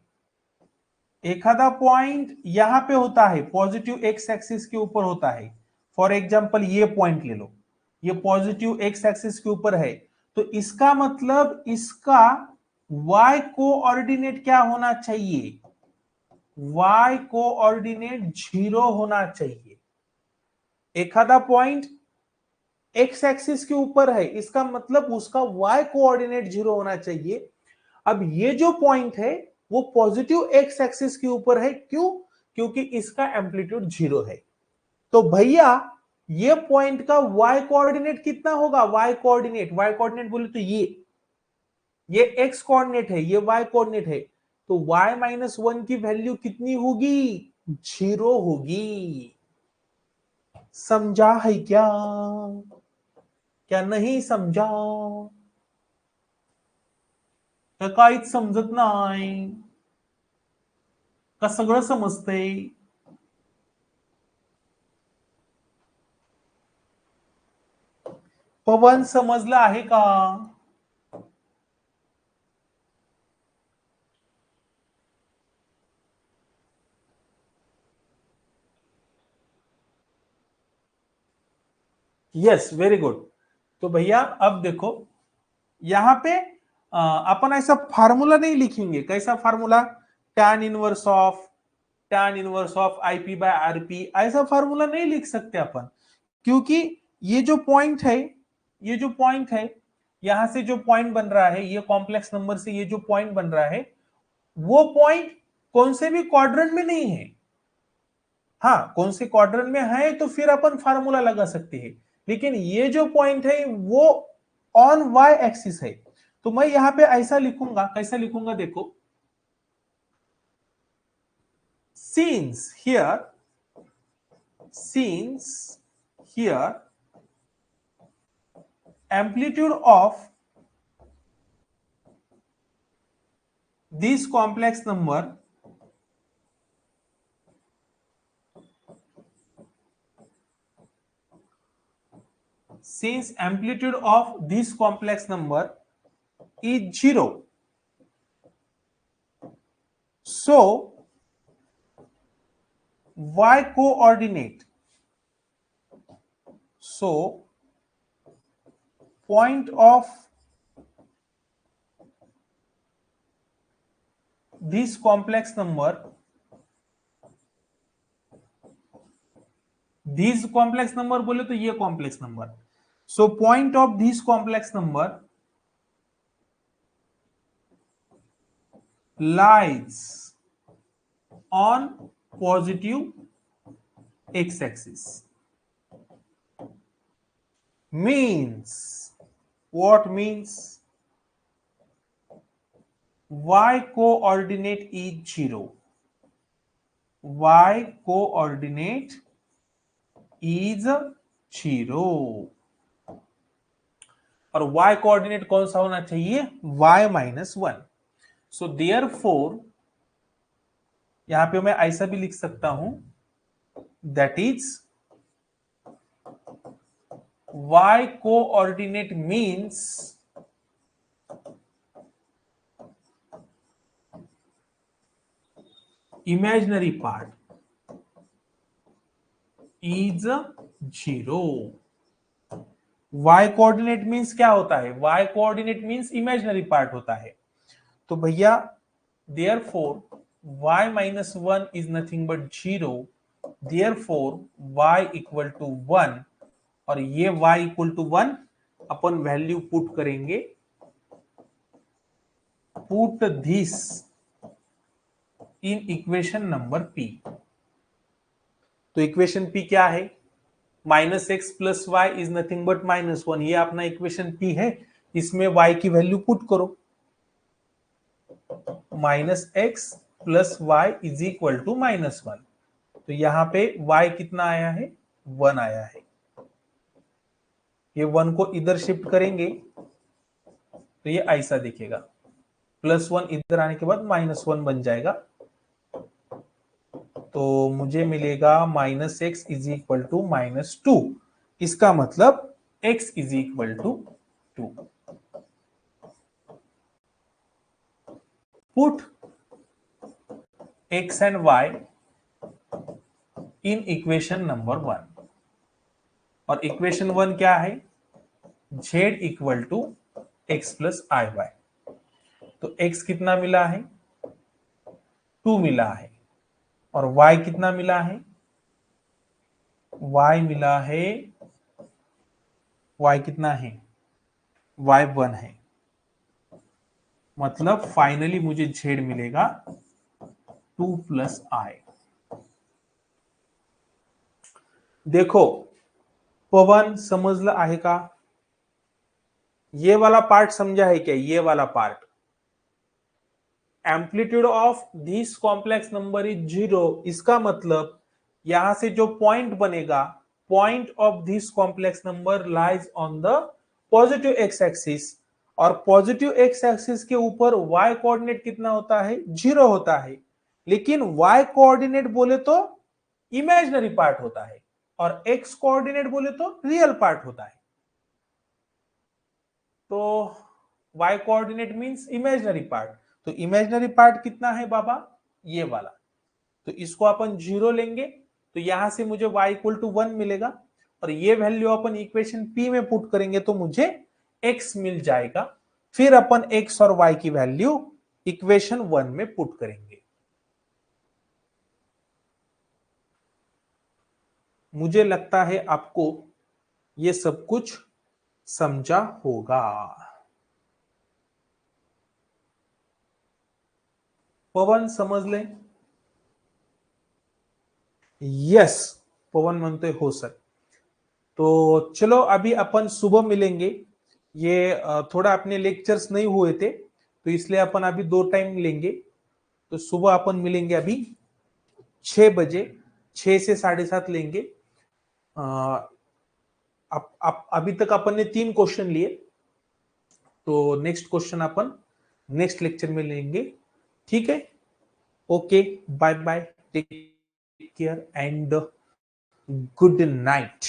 एखादा पॉइंट यहां पे होता है, पॉजिटिव एक्स एक्सिस के ऊपर होता है, फॉर एग्जांपल ये पॉइंट ले लो, ये पॉजिटिव एक्स एक्सिस के ऊपर है, तो इसका मतलब इसका y कोऑर्डिनेट क्या होना चाहिए, y कोऑर्डिनेट 0 होना चाहिए। एखादा पॉइंट एक्स एक्सिस के ऊपर है, इसका मतलब उसका y कोऑर्डिनेट 0 होना चाहिए। अब ये जो पॉइंट है वो पॉजिटिव एक्स एक्सिस के ऊपर है, क्यों, क्योंकि इसका एम्पलीट्यूड 0 है। तो भैया ये पॉइंट का y कोऑर्डिनेट कितना होगा, y कोऑर्डिनेट बोले तो ये x कोऑर्डिनेट है, ये y कोऑर्डिनेट है, तो y-1 की वैल्यू कितनी होगी, 0 होगी। समझा है क्या, क्या नहीं समझा, का काहीच समजत नाही, का सगळं समजतंय। पवन समजला आहे का। Yes very good. तो भैया अब देखो यहां पे अपन ऐसा फार्मूला नहीं लिखेंगे, कैसा formula, tan inverse of tan inverse of IP by RP, ऐसा फार्मूला नहीं लिख सकते अपन, क्योंकि ये जो पॉइंट है, ये जो पॉइंट है, यहां से जो पॉइंट बन रहा है, ये कॉम्प्लेक्स नंबर से ये जो पॉइंट बन रहा है, वो पॉइंट कौन से भी क्वाड्रेंट में नहीं है। हाँ, कौन से क्वाड्रेंट में है तो फिर अपन फार्मूला लगा सकते हैं, लेकिन ये जो पॉइंट है वो ऑन वाई एक्सिस है। तो मैं यहां पे ऐसा लिखूंगा, कैसा लिखूंगा देखो, since here amplitude of this complex number is 0, so y coordinate, so point of this complex number बोले तो ये complex number, so point of this complex number lies on positive x-axis, means what means y coordinate is 0, y coordinate is 0, और y coordinate कौन सा होना चाहिए, y minus 1। So therefore यहां पे मैं ऐसा भी लिख सकता हूं, that is y coordinate means imaginary part is 0। y coordinate means क्या होता है, y coordinate means imaginary part होता है। तो भैया therefore y minus 1 is nothing but 0, therefore y equal to 1, और ये y equal to 1 अपन वैल्यू पुट करेंगे, put this in equation number p। तो इक्वेशन p क्या है, minus x plus Y is nothing but minus 1, ये अपना इक्वेशन p है, इसमें y की वैल्यू पुट करो, minus x plus Y is equal to minus 1, तो यहां पे y कितना आया है, 1 आया है। ये 1 को इधर शिफ्ट करेंगे तो ये ऐसा दिखेगा, प्लस 1 इधर आने के बाद माइनस 1 बन जाएगा, तो मुझे मिलेगा minus x is equal to minus 2, इसका मतलब x is equal to 2। Put x and y in equation number 1, और इक्वेशन 1 क्या है, z equal to x plus i y. तो x कितना मिला है, 2 मिला है, और y कितना मिला है, y मिला है, y कितना है, y 1 है, मतलब फाइनली मुझे z मिलेगा 2 प्लस आई। देखो पवन समजलं आहे का, ये वाला पार्ट समझा है क्या, ये वाला part, amplitude of this complex number is 0, इसका मतलब यहां से जो पॉइंट बनेगा, point of this complex number lies on the positive x axis, और पॉजिटिव एक्स एक्सिस के ऊपर y कोऑर्डिनेट कितना होता है, 0 होता है, लेकिन y कोऑर्डिनेट बोले तो इमेजिनरी पार्ट होता है, और x कोऑर्डिनेट बोले तो रियल पार्ट होता है। तो y coordinate means imaginary part, तो इमेजिनरी पार्ट कितना है बाबा, ये वाला, तो इसको अपन 0 लेंगे, तो यहां से मुझे y इक्वल टू 1 मिलेगा, और ये वैल्यू अपन इक्वेशन p में पुट करेंगे तो मुझे x मिल जाएगा, फिर अपन x और y की वैल्यू इक्वेशन 1 में पुट करेंगे। मुझे लगता है आपको ये सब कुछ समझा होगा। पवन समजले? यस, पवन म्हणतोय हो सर। तो चलो अभी अपन सुबह मिलेंगे। ये थोड़ा अपने लेक्चर्स नहीं हुए थे तो इसलिए अपन अभी 2 टाइम लेंगे। तो सुबह अपन मिलेंगे अभी 6 बजे, 6 से 7:30 लेंगे। अभी तक अपन ने 3 क्वेश्चन लिए, तो नेक्स्ट क्वेश्चन अपन नेक्स्ट लेक्चर में लेंगे। ठीक है, okay, bye bye, take care and good night.